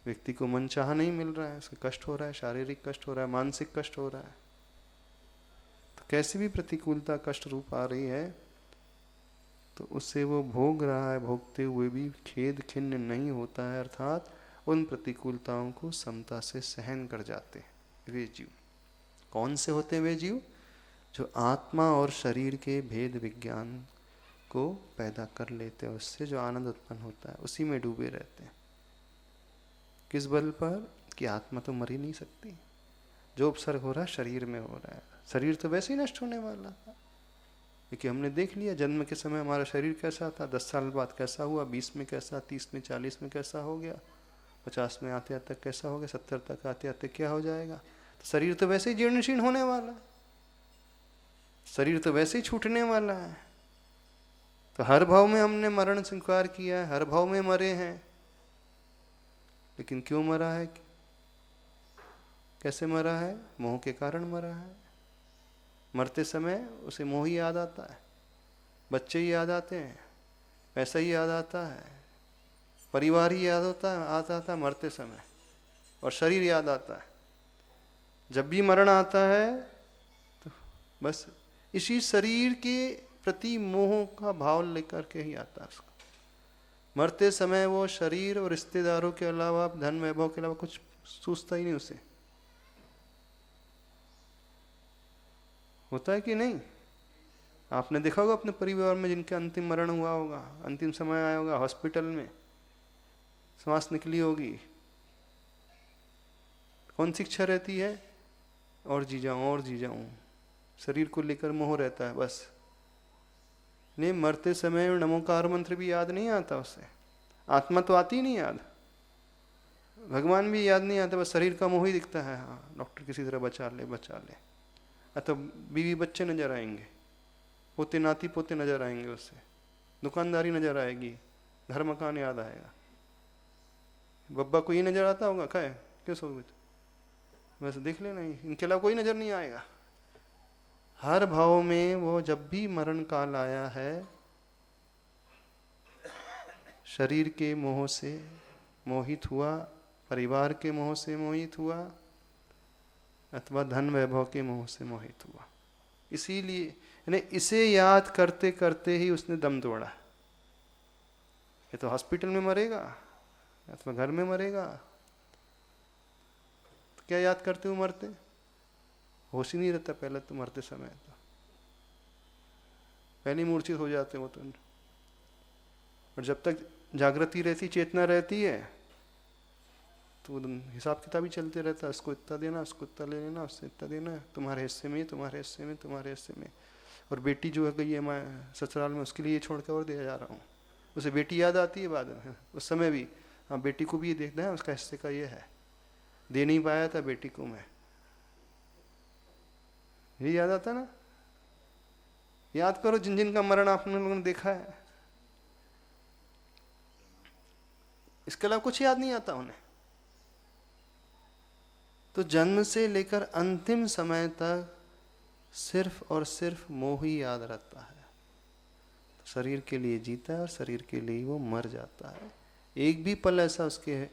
व्यक्ति को मन चाह नहीं मिल रहा है, उसका कष्ट हो रहा है, शारीरिक कष्ट हो रहा है, मानसिक कष्ट हो रहा है, तो कैसी भी प्रतिकूलता कष्ट रूप आ रही है तो उससे वो भोग रहा है, भोगते हुए भी खेद खिन्न नहीं होता है, अर्थात उन प्रतिकूलताओं को समता से सहन कर जाते हैं वे जीव। कौन से होते हैं वे जीव? जो आत्मा और शरीर के भेद विज्ञान को पैदा कर लेते हैं, उससे जो आनंद उत्पन्न होता है उसी में डूबे रहते हैं। किस बल पर? कि आत्मा तो मर ही नहीं सकती, जो उपसर्ग हो रहा है शरीर में हो रहा है, शरीर तो वैसे ही नष्ट होने वाला था। क्योंकि हमने देख लिया जन्म के समय हमारा शरीर कैसा था, 10 साल बाद कैसा हुआ, 20 में कैसा, 30 में, 40 में कैसा हो गया, 50 में आते आते कैसा हो गया, 70 तक आते आते क्या हो जाएगा। तो शरीर तो वैसे ही जीर्ण शीर्ण होने वाला है, शरीर तो वैसे ही छूटने वाला है। तो हर भाव में हमने मरण स्वीकार किया है, हर भाव में मरे हैं, लेकिन क्यों मरा है, कैसे मरा है? मोह के कारण मरा है। मरते समय उसे मोह ही याद आता है, बच्चे ही याद आते हैं, पैसा ही याद आता है, परिवार ही याद आता है मरते समय, और शरीर याद आता है। जब भी मरण आता है तो बस इसी शरीर के प्रति मोह का भाव लेकर के ही आता है उसको। मरते समय वो शरीर और रिश्तेदारों के अलावा, धन वैभव के अलावा कुछ सोचता ही नहीं उसे। होता है कि नहीं? आपने देखा होगा अपने परिवार में जिनके अंतिम मरण हुआ होगा, अंतिम समय आया होगा, हॉस्पिटल में सांस निकली होगी, कौन सी इच्छा रहती है? और जी जाऊं, और जी जाऊं। शरीर को लेकर मोह रहता है बस। नहीं, मरते समय नमोकार मंत्र भी याद नहीं आता उसे, आत्मा तो आती ही नहीं याद, भगवान भी याद नहीं आता, बस शरीर का मोह ही दिखता है। हाँ, डॉक्टर किसी तरह बचा ले, बचा ले। अतः बीवी बच्चे नजर आएंगे, पोते नाती पोते नजर आएंगे, उससे दुकानदारी नजर आएगी, घर मकान याद आएगा। बब्बा को ही नजर आता होगा, क्या है, क्यों सोच बस देख लेना, इनके अलावा कोई नजर नहीं आएगा। हर भाव में वो जब भी मरण काल आया है, शरीर के मोह से मोहित हुआ, परिवार के मोह से मोहित हुआ, अथवा धन वैभव के मोह से मोहित हुआ। इसीलिए यानी इसे याद करते करते ही उसने दम तोड़ा। ये तो हॉस्पिटल में मरेगा अथवा घर में मरेगा, तो क्या याद करते हुए मरते? होश ही नहीं रहता पहले तो, मरते समय तो पहले ही मूर्छित हो जाते हो तो। और जब तक जागृति रहती, चेतना रहती है, तो हिसाब किताब ही चलते रहता है। उसको इतना देना, उसको इतना ले लेना, उससे इतना देना, तुम्हारे हिस्से में, तुम्हारे हिस्से में, तुम्हारे हिस्से में। और बेटी जो है गई है मैं ससुराल में, उसके लिए छोड़ कर और दिया जा रहा हूँ। उसे बेटी याद आती है बाद में, उस समय भी हाँ बेटी को भी ये देखना है, उसका हिस्से का ये है, दे नहीं पाया था बेटी को मैं, ये याद आता ना। याद करो जिन जिन का मरण आपने लोगों ने देखा है, इसके अलावा कुछ याद नहीं आता उन्हें। तो जन्म से लेकर अंतिम समय तक सिर्फ और सिर्फ मोह ही याद रहता है। तो शरीर के लिए जीता है और शरीर के लिए ही वो मर जाता है। एक भी पल ऐसा उसके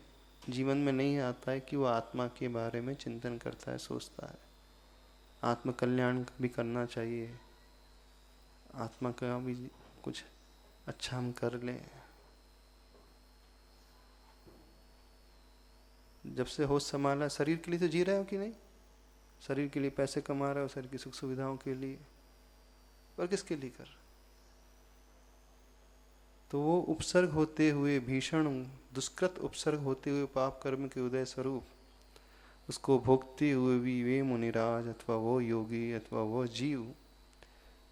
जीवन में नहीं आता है कि वो आत्मा के बारे में चिंतन करता है, सोचता है आत्म कल्याण भी करना चाहिए, आत्मा का भी कुछ अच्छा हम कर लें। जब से होश संभाला, शरीर के लिए तो जी रहे हो कि नहीं? शरीर के लिए पैसे कमा रहे हो, शरीर की सुख सुविधाओं के लिए, और किसके लिए कर? तो वो उपसर्ग होते हुए, भीषण दुष्कृत उपसर्ग होते हुए पाप कर्म के उदय स्वरूप, उसको भोगते हुए भी वे मुनिराज अथवा वो योगी अथवा वो जीव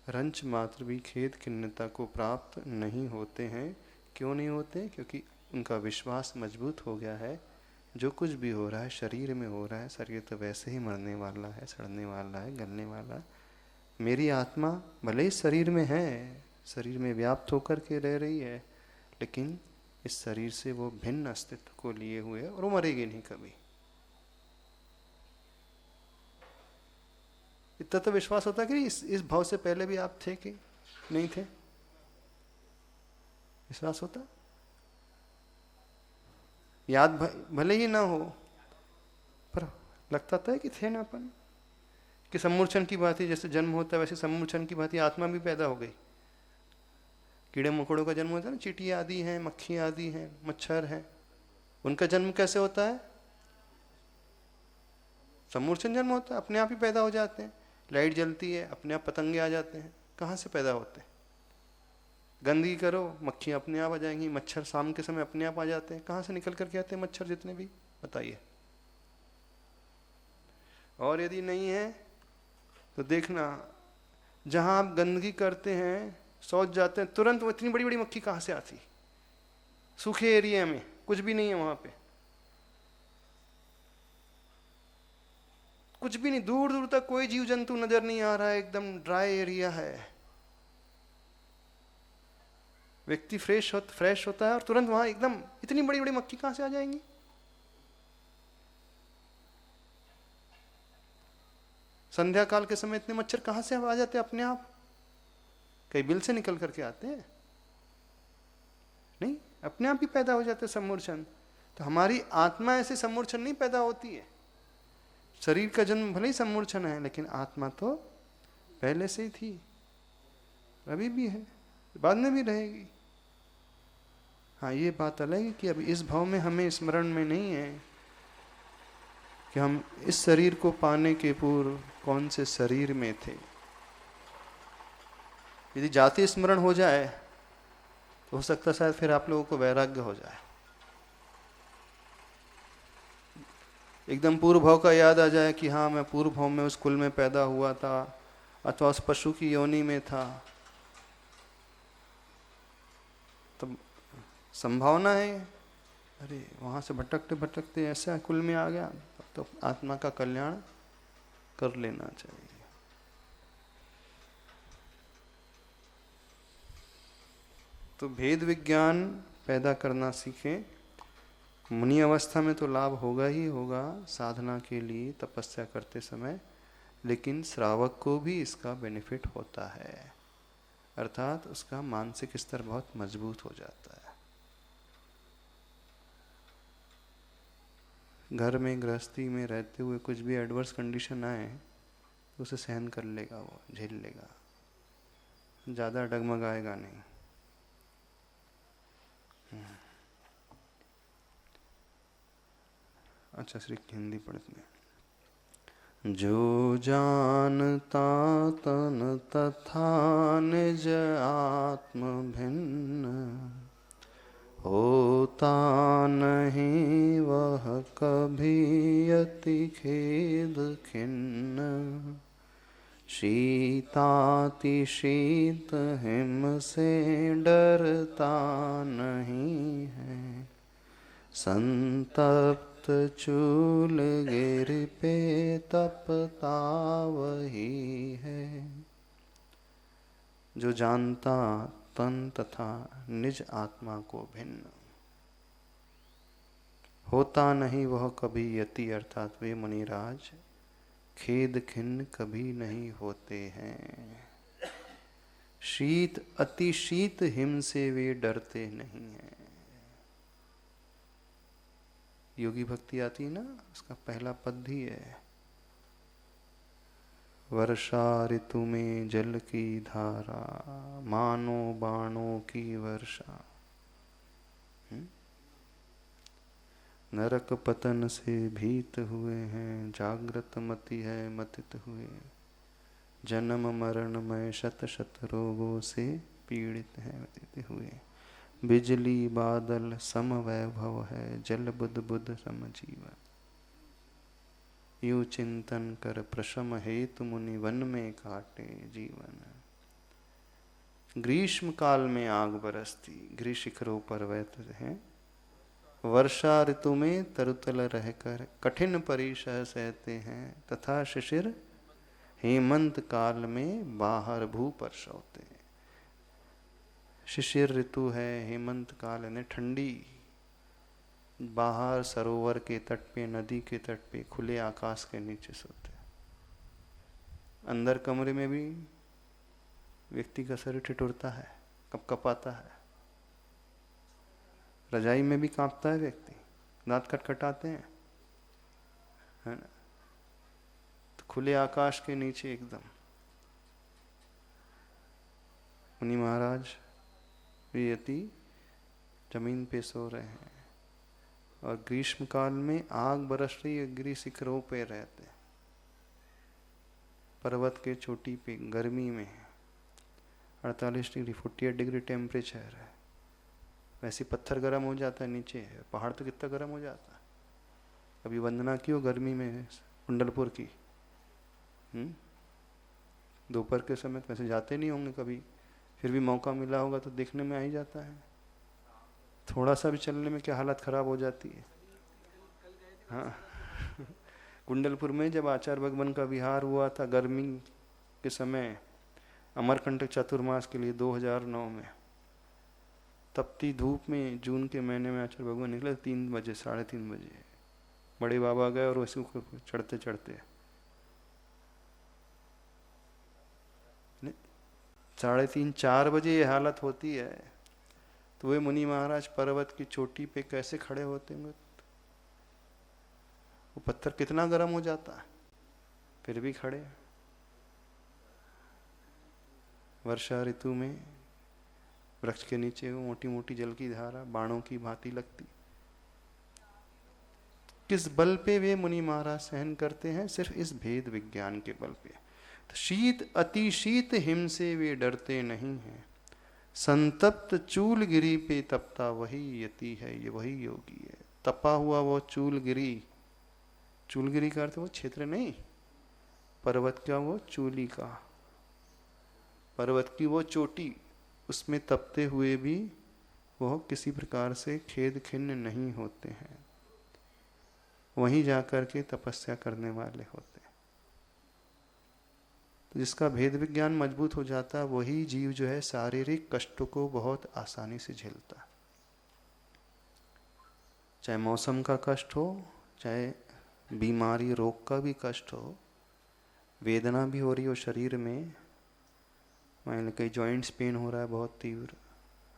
रंच मात्र भी खेद खिन्नता को प्राप्त नहीं होते हैं। क्यों नहीं होते? क्योंकि उनका विश्वास मजबूत हो गया है, जो कुछ भी हो रहा है शरीर में हो रहा है, शरीर तो वैसे ही मरने वाला है, सड़ने वाला है, गलने वाला है। मेरी आत्मा भले ही शरीर में है, शरीर में व्याप्त होकर के रह रही है, लेकिन इस शरीर से वो भिन्न अस्तित्व को लिए हुए है और वो मरेगी नहीं कभी। इतना तो विश्वास होता कि इस भाव से पहले भी आप थे कि नहीं थे? विश्वास होता? याद भले ही ना हो, पर लगता था कि थे ना अपन। कि सम्मूर्छन की बात ही जैसे जन्म होता है, वैसे सम्मूर्छन की बात ही आत्मा भी पैदा हो गई। कीड़े मकोड़ों का जन्म होता है ना, चींटी आदि हैं, मक्खी आदि हैं, मच्छर हैं, उनका जन्म कैसे होता है? सम्मूर्छन जन्म होता है, अपने आप ही पैदा हो जाते हैं। लाइट जलती है, अपने आप पतंगे आ जाते हैं। कहाँ से पैदा होते हैं? गंदगी करो, मक्खियाँ अपने आप आ जाएंगी, मच्छर शाम के समय अपने आप आ जाते हैं। कहाँ से निकल करके आते हैं मच्छर जितने भी? बताइए। और यदि नहीं है तो देखना, जहाँ आप गंदगी करते हैं, शौच जाते हैं, तुरंत वो इतनी बड़ी बड़ी मक्खी कहाँ से आती? सूखे एरिया में कुछ भी नहीं है, वहाँ पे कुछ भी नहीं, दूर दूर तक कोई जीव जंतु नजर नहीं आ रहा है, एकदम ड्राई एरिया है। व्यक्ति फ्रेश होता है और तुरंत वहां एकदम इतनी बड़ी बड़ी मक्खी कहां से आ जाएंगी? संध्या काल के समय इतने मच्छर कहां से आ जाते हैं अपने आप? कई बिल से निकल करके आते हैं? नहीं, अपने आप ही पैदा हो जाते हैं सम्मूर्छन। तो हमारी आत्मा ऐसे सम्मूर्छन नहीं पैदा होती है। शरीर का जन्म भले ही सम्मूर्छन है, लेकिन आत्मा तो पहले से ही थी, अभी भी है, बाद में भी रहेगी। हाँ, ये बात अलग है कि अभी इस भाव में हमें स्मरण में नहीं है कि हम इस शरीर को पाने के पूर्व कौन से शरीर में थे। यदि जाति स्मरण हो जाए तो हो सकता है शायद फिर आप लोगों को वैराग्य हो जाए, एकदम पूर्व भाव का याद आ जाए कि हाँ मैं पूर्व भाव में उस कुल में पैदा हुआ था अथवा उस पशु की योनि में था। तब संभावना है अरे वहाँ से भटकते भटकते ऐसा कुल में आ गया, तो आत्मा का कल्याण कर लेना चाहिए। तो भेद विज्ञान पैदा करना सीखें। मुनि अवस्था में तो लाभ होगा ही होगा साधना के लिए, तपस्या करते समय, लेकिन श्रावक को भी इसका बेनिफिट होता है, अर्थात उसका मानसिक स्तर बहुत मजबूत हो जाता है। घर में गृहस्थी में रहते हुए कुछ भी एडवर्स कंडीशन आए तो उसे सहन कर लेगा, वो झेल लेगा। ज़्यादा डगमगाएगा नहीं। अच्छा, श्री हिंदी पढ़ते हैं। जो जानता तन तथा निज आत्म भिन्न, होता नहीं वह कभी अति खेद खिन्न। शीताति शीत हिम से डरता नहीं है, संतप्त चूल गिर पे तपता वही है। जो जानता तन तथा निज आत्मा को भिन्न, होता नहीं वह कभी यति, अर्थात वे मुनिराज खेद खिन्न कभी नहीं होते हैं। शीत अति शीत हिम से वे डरते नहीं हैं। योगी भक्ति आती है ना, उसका पहला पद ही है, वर्षा ऋतु में जल की धारा, मानो बाणों की वर्षा। नरक पतन से भीत हुए हैं, जागृत मति है मतित हुए। जन्म मरण में शत शत रोगों से पीड़ित है मतित हुए। बिजली बादल सम वैभव है, जल बुद बुद सम जीवन। यूं चिंतन कर प्रशम हेतु मुनि, वन में काटे जीवन। ग्रीष्म काल में आग बरसती, गृह शिखरों पर वैत हैं। वर्षा ऋतु में तरुतल रहकर कठिन परिसह सहते हैं, तथा शिशिर हेमंत काल में बाहर भू पर सोते हैं। शिशिर ऋतु है, हेमंत काल यानी ठंडी, बाहर सरोवर के तट पे, नदी के तट पे, खुले आकाश के नीचे सोते हैं। अंदर कमरे में भी व्यक्ति का शरीर ठिठुरता है, कपकपाता है। रजाई में भी कांपता है व्यक्ति, दांत खटखटाते हैं, है ना। तो खुले आकाश के नीचे एकदम मुनि महाराज भी यति जमीन पे सो रहे हैं, और ग्रीष्म काल में आग बरस रही है, गिरी शिखरों पे रहते, पर्वत के चोटी पे, गर्मी में 48 डिग्री 48 डिग्री टेम्परेचर है। वैसे पत्थर गर्म हो जाता है नीचे, पहाड़ तो कितना गर्म हो जाता है। कभी वंदना की हो गर्मी में कुंडलपुर की, दोपहर के समय वैसे जाते नहीं होंगे कभी, फिर भी मौका मिला होगा तो देखने में आ ही जाता है। थोड़ा सा भी चलने में क्या हालत खराब हो जाती है। हाँ कुंडलपुर में जब आचार्य भगवान का विहार हुआ था गर्मी के समय, अमरकंटक चतुर्मास के लिए 2009 में, तपती धूप में जून के महीने में आचार्य भगवान निकले 3 बजे 3:30 बजे। बड़े बाबा गए और वैसे चढ़ते चढ़ते 3:30-4 बजे ये हालत होती है। तो वे मुनि महाराज पर्वत की चोटी पे कैसे खड़े होते होंगे, वो पत्थर कितना गर्म हो जाता है, फिर भी खड़े। वर्षा ऋतु में वृक्ष के नीचे वो मोटी मोटी जल की धारा बाणों की भांति लगती। किस बल पे वे मुनि महाराज सहन करते हैं? सिर्फ इस भेद विज्ञान के बल पे। तो शीत अति शीत हिम से वे डरते नहीं हैं, संतप्त चूल गिरी पे तपता वही यति है, ये वही योगी है। तपा हुआ वो चूलगिरी, चूलगिरी का अर्थ वो क्षेत्र नहीं, पर्वत का वो चूली का, पर्वत की वो चोटी, उसमें तपते हुए भी वह किसी प्रकार से खेद खिन्न नहीं होते हैं। वहीं जाकर के तपस्या करने वाले होते हैं। तो जिसका भेद विज्ञान मजबूत हो जाता है वही जीव जो है शारीरिक कष्टों को बहुत आसानी से झेलता है। चाहे मौसम का कष्ट हो, चाहे बीमारी रोग का भी कष्ट हो, वेदना भी हो रही हो शरीर में, मान कहीं जॉइंट्स पेन हो रहा है बहुत तीव्र,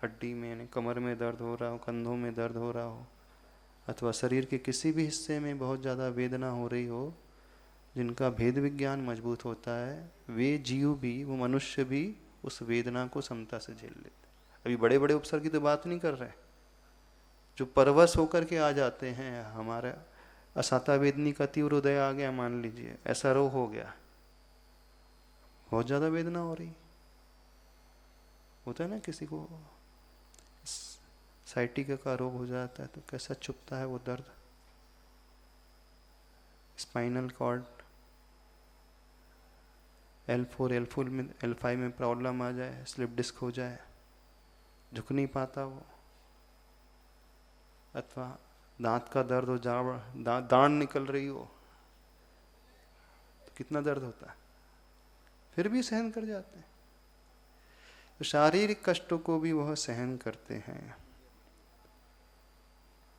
हड्डी में यानी कमर में दर्द हो रहा हो, कंधों में दर्द हो रहा हो, अथवा शरीर के किसी भी हिस्से में बहुत ज़्यादा वेदना हो रही हो, जिनका भेद विज्ञान मजबूत होता है वे जीव भी, वो मनुष्य भी उस वेदना को समता से झेल लेते। अभी बड़े बड़े उपसर्ग की तो बात नहीं कर रहे, जो परवश होकर के आ जाते हैं। हमारा असाता वेदनी का तीव्र उदय आ गया, मान लीजिए ऐसा रोग हो गया, बहुत ज़्यादा वेदना हो रही, होता है ना किसी को साइटिका का रोग हो जाता है तो कैसा चुभता है वो दर्द। स्पाइनल कॉर्ड L4 में L5 में प्रॉब्लम आ जाए, स्लिप डिस्क हो जाए, झुक नहीं पाता वो, अथवा दांत का दर्द हो, दांत निकल रही हो, तो कितना दर्द होता है, फिर भी सहन कर जाते हैं। तो शारीरिक कष्टों को भी वह सहन करते हैं।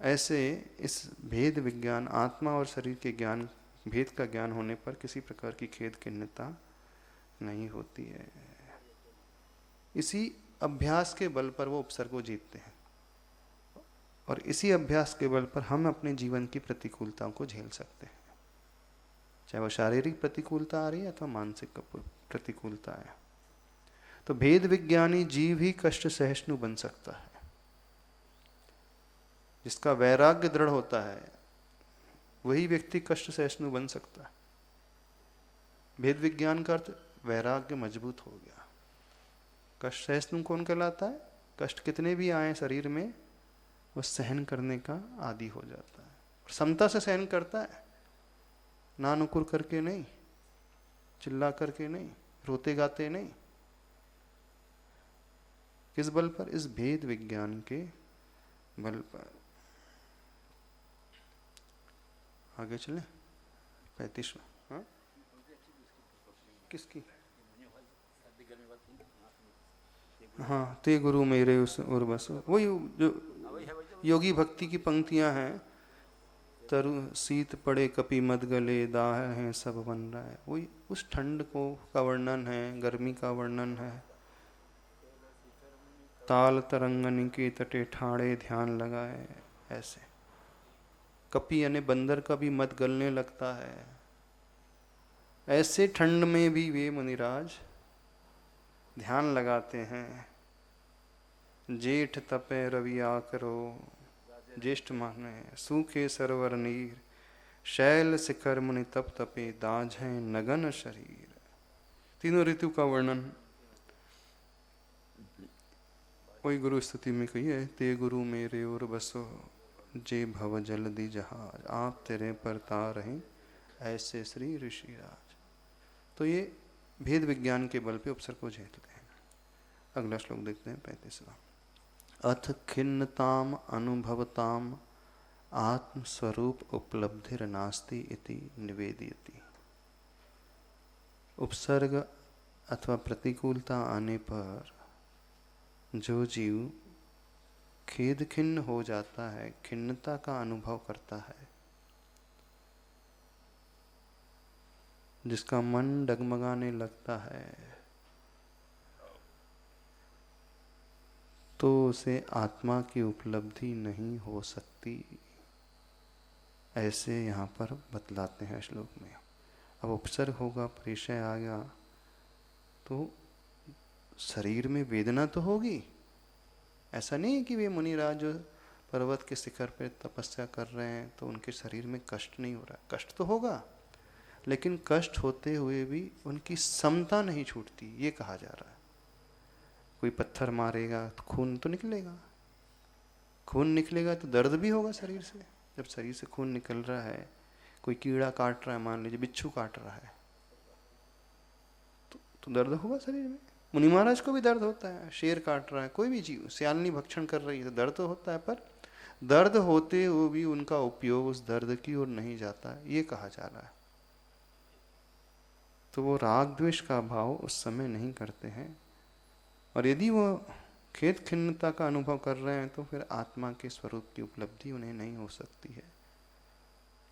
ऐसे इस भेद विज्ञान, आत्मा और शरीर के ज्ञान, भेद का ज्ञान होने पर किसी प्रकार की खेद खिन्नता नहीं होती है। इसी अभ्यास के बल पर वो उपसर्ग को जीतते हैं, और इसी अभ्यास के बल पर हम अपने जीवन की प्रतिकूलताओं को झेल सकते हैं, चाहे वो शारीरिक प्रतिकूलता आ रही है अथवा मानसिक प्रतिकूलता है। तो भेद विज्ञानी जीव ही कष्ट सहिष्णु बन सकता है। जिसका वैराग्य दृढ़ होता है वही व्यक्ति कष्ट सहिष्णु बन सकता है। भेद विज्ञान का अर्थ वैराग्य मजबूत हो गया। कष्ट सहिष्णु कौन कहलाता है? कष्ट कितने भी आए शरीर में वो सहन करने का आदी हो जाता है, समता से सहन करता है, ना नुकुर करके नहीं, चिल्ला करके नहीं, रोते गाते नहीं। किस बल पर? इस भेद विज्ञान के बल पर। आगे चले 35वां। हाँ किसकी? हाँ, ते गुरु मेरे उस और बस वही जो योगी भक्ति की पंक्तियां हैं। तरु शीत पड़े कपि मत गले, दाह है सब बन रहा है, वही उस ठंड को का वर्णन है, गर्मी का वर्णन है। ताल तरंगन के तटे ठाड़े ध्यान लगाए, ऐसे। कपि यानी बंदर का भी मत गलने लगता है। ऐसे ठंड में भी वे मुनिराज ध्यान लगाते हैं। जेठ तपे रवि आकरो, ज्येष्ठ माने सूखे सरोवर नीर, शैल शिखर मुनि तप तपे, दाज है नगन शरीर। तीनों ऋतु का वर्णन वही गुरु स्तुति में कही है। ते गुरु मेरे और बसो, जे भव जल्दी जहाज, आप तेरे पर तार हैं ऐसे श्री ऋषिराज। तो ये भेद विज्ञान के बल पे उपसर्ग को झेलते हैं। अगला श्लोक देखते हैं 35वां। अथ खिन्नताम अनुभवताम आत्मस्वरूप उपलब्धिर्नास्ति इति निवेदयति। उपसर्ग अथवा प्रतिकूलता आने पर जो जीव खेद खिन्न हो जाता है, खिन्नता का अनुभव करता है, जिसका मन डगमगाने लगता है, तो उसे आत्मा की उपलब्धि नहीं हो सकती, ऐसे यहाँ पर बतलाते हैं श्लोक में। अब उपसर्ग होगा, परिचय आ गया, तो शरीर में वेदना तो होगी। ऐसा नहीं है कि वे मुनिराज जो पर्वत के शिखर पर तपस्या कर रहे हैं तो उनके शरीर में कष्ट नहीं हो रहा है, कष्ट तो होगा, लेकिन कष्ट होते हुए भी उनकी समता नहीं छूटती, ये कहा जा रहा है। कोई पत्थर मारेगा तो खून तो निकलेगा, खून निकलेगा तो दर्द भी होगा शरीर से। जब शरीर से खून निकल रहा है, कोई कीड़ा काट रहा है, मान लीजिए बिच्छू काट रहा है, तो दर्द होगा शरीर में। मुनि महाराज को भी दर्द होता है, शेर काट रहा है, कोई भी जीव, सियालनी भक्षण कर रही है, तो दर्द तो होता है, पर दर्द होते हुए भी उनका उपयोग उस दर्द की ओर नहीं जाता, ये कहा जा रहा है। तो वो राग द्वेष का भाव उस समय नहीं करते हैं, और यदि वो खेद खिन्नता का अनुभव कर रहे हैं तो फिर आत्मा के स्वरूप की उपलब्धि उन्हें नहीं हो सकती है,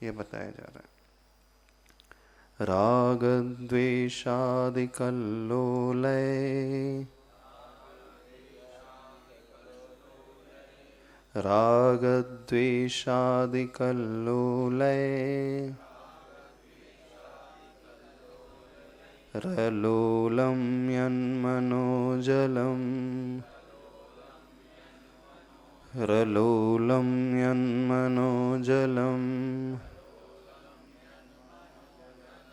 यह बताया जा रहा है। राग द्वेषादि कल्लोलय, राग द्वेषादि कल्लोलय, रलोलं यन्मनोजलं रलोलं यन्मनोजलं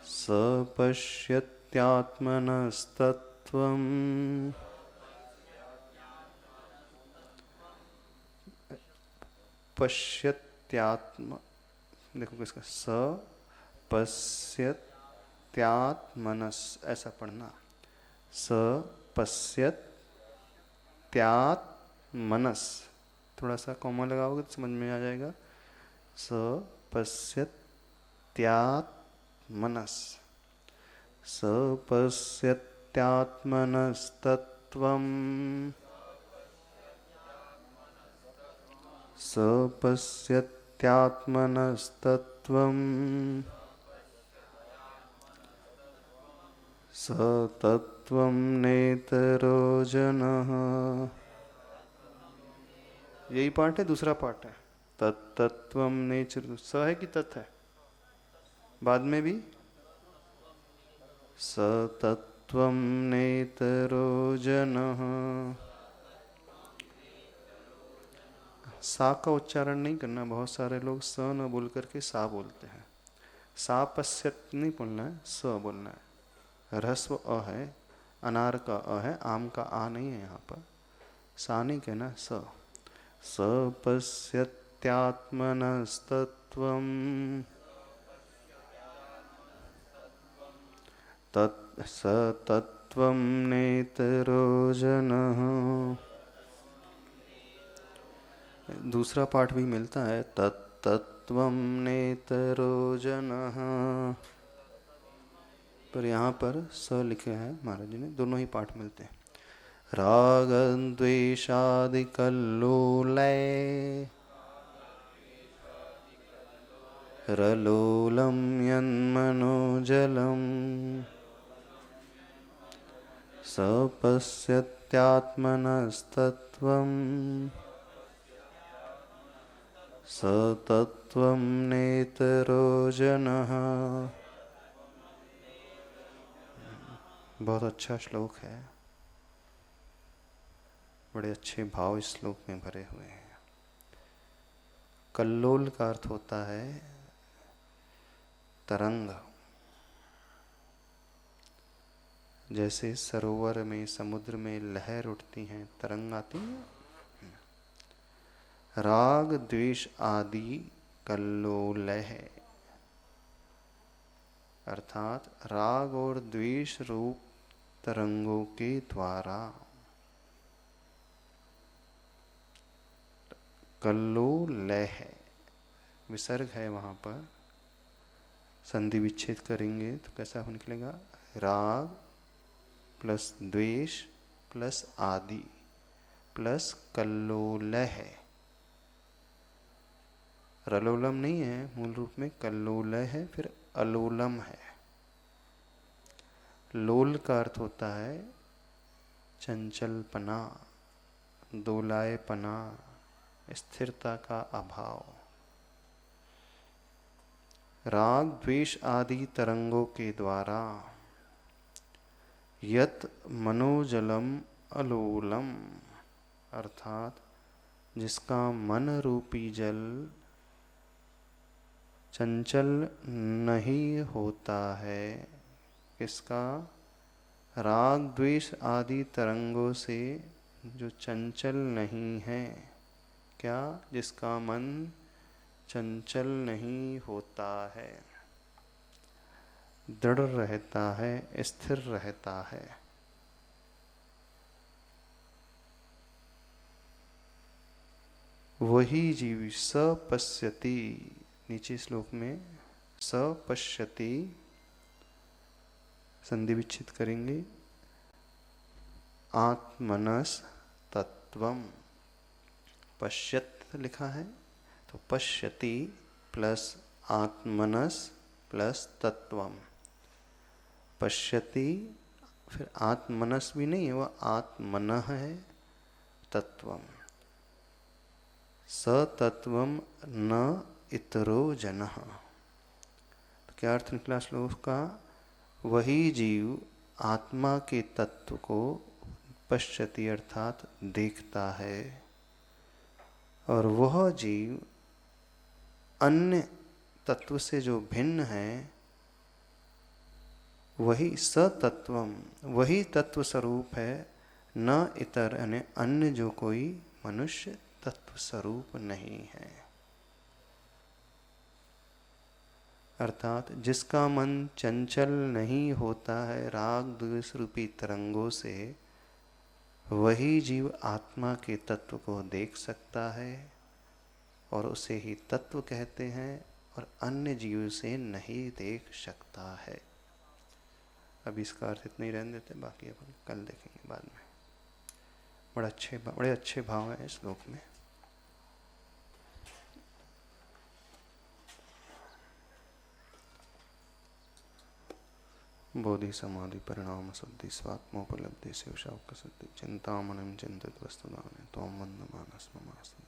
सपश्यत्यात्मनस्तत्त्वम् पश्यत्यात्म देखो किसका सपश्यत्यात्मनस ऐसा पढ़ना सपश्यत्यात्मनस थोड़ा सा कॉमा लगाओगे तो समझ में आ जाएगा सपश्यत्यात्मनस सपश्यत्यात्मनस्तत्त्वम् सपश्यत्यात्मनस्तत्त्वम् सतत्त्वं नेतरो जनः। यही पार्ट है, दूसरा पार्ट है तत्तत्त्वं नेचर स है कि तत् है बाद में भी सतत्त्वं नेतरो जनः। सा का उच्चारण नहीं करना, बहुत सारे लोग स न बोल करके सा बोलते हैं। सा पश्यत नहीं बोलना है, स बोलना है। ह्रस्व अ है, अनार का अ है, आम का आ नहीं है यहाँ पर। सा नहीं कहना, स पश्यत्यात्मनस्तत्त्वम् स तत्त्वं नेतरो जनः। दूसरा पाठ भी मिलता है तत्तत्त्वं नेतरो जनः, पर यहाँ पर स लिखे हैं महाराज जी ने, दोनों ही पाठ मिलते हैं। राग द्वेषादिकल्लोलय रलोलं यन्मनोजलं सपश्यत्यात्मनस्तत्त्वम् सतत्त्वं नेतरो जनः। बहुत अच्छा श्लोक है, बड़े अच्छे भाव इस श्लोक में भरे हुए हैं। कल्लोल का अर्थ होता है तरंग। जैसे सरोवर में, समुद्र में लहर उठती हैं, तरंग आती है। राग द्वेष आदि कल्लोलय है, अर्थात राग और द्वेष रूप तरंगों के द्वारा। कल्लोलय है, विसर्ग है वहाँ पर, संधि विच्छेद करेंगे तो कैसा हो निकलेगा? राग प्लस द्वेष प्लस आदि प्लस कल्लोलय है। रलोलम नहीं है, मूल रूप में कल्लोलय है, फिर अलोलम है। लोल का अर्थ होता है चंचलपना, दोलायपना, स्थिरता का अभाव। राग द्वेष आदि तरंगों के द्वारा यत मनोजलम अलोलम, अर्थात जिसका मन रूपी जल चंचल नहीं होता है। किसका? राग द्वेष आदि तरंगों से जो चंचल नहीं है। क्या? जिसका मन चंचल नहीं होता है, दृढ़ रहता है, स्थिर रहता है। वही जीव सपश्यति, नीचे श्लोक में सपश्यति संधि विच्छेद करेंगे, आत्मनस तत्वम। पश्यत लिखा है तो पश्यति प्लस आत्मनस प्लस तत्वम। पश्यति फिर आत्मनस भी नहीं है, वह आत्मनः है, तत्वम। सतत्वम न इतरो जनः। तो क्या अर्थ निकला श्लोक का? वही जीव आत्मा के तत्व को पश्यति अर्थात देखता है, और वह जीव अन्य तत्व से जो भिन्न है वही सतत्वम, वही तत्व स्वरूप है, न इतर यानी अन्य जो कोई मनुष्य तत्व स्वरूप नहीं है। अर्थात जिसका मन चंचल नहीं होता है राग द्वेष रूपी तरंगों से, वही जीव आत्मा के तत्व को देख सकता है और उसे ही तत्व कहते हैं, और अन्य जीव से नहीं देख सकता है। अब इसका अर्थ इतना ही रहने देते, बाकी अपन कल देखेंगे बाद में। बड़े अच्छे भाव हैं इस श्लोक में। बोधि समाधि परिणाम शुद्धि स्वात्मोपलब्धि शिवशावक सिद्धि चिंतामणिम चिंतित वस्तुदाने तोम वंदमानस ममास्तु।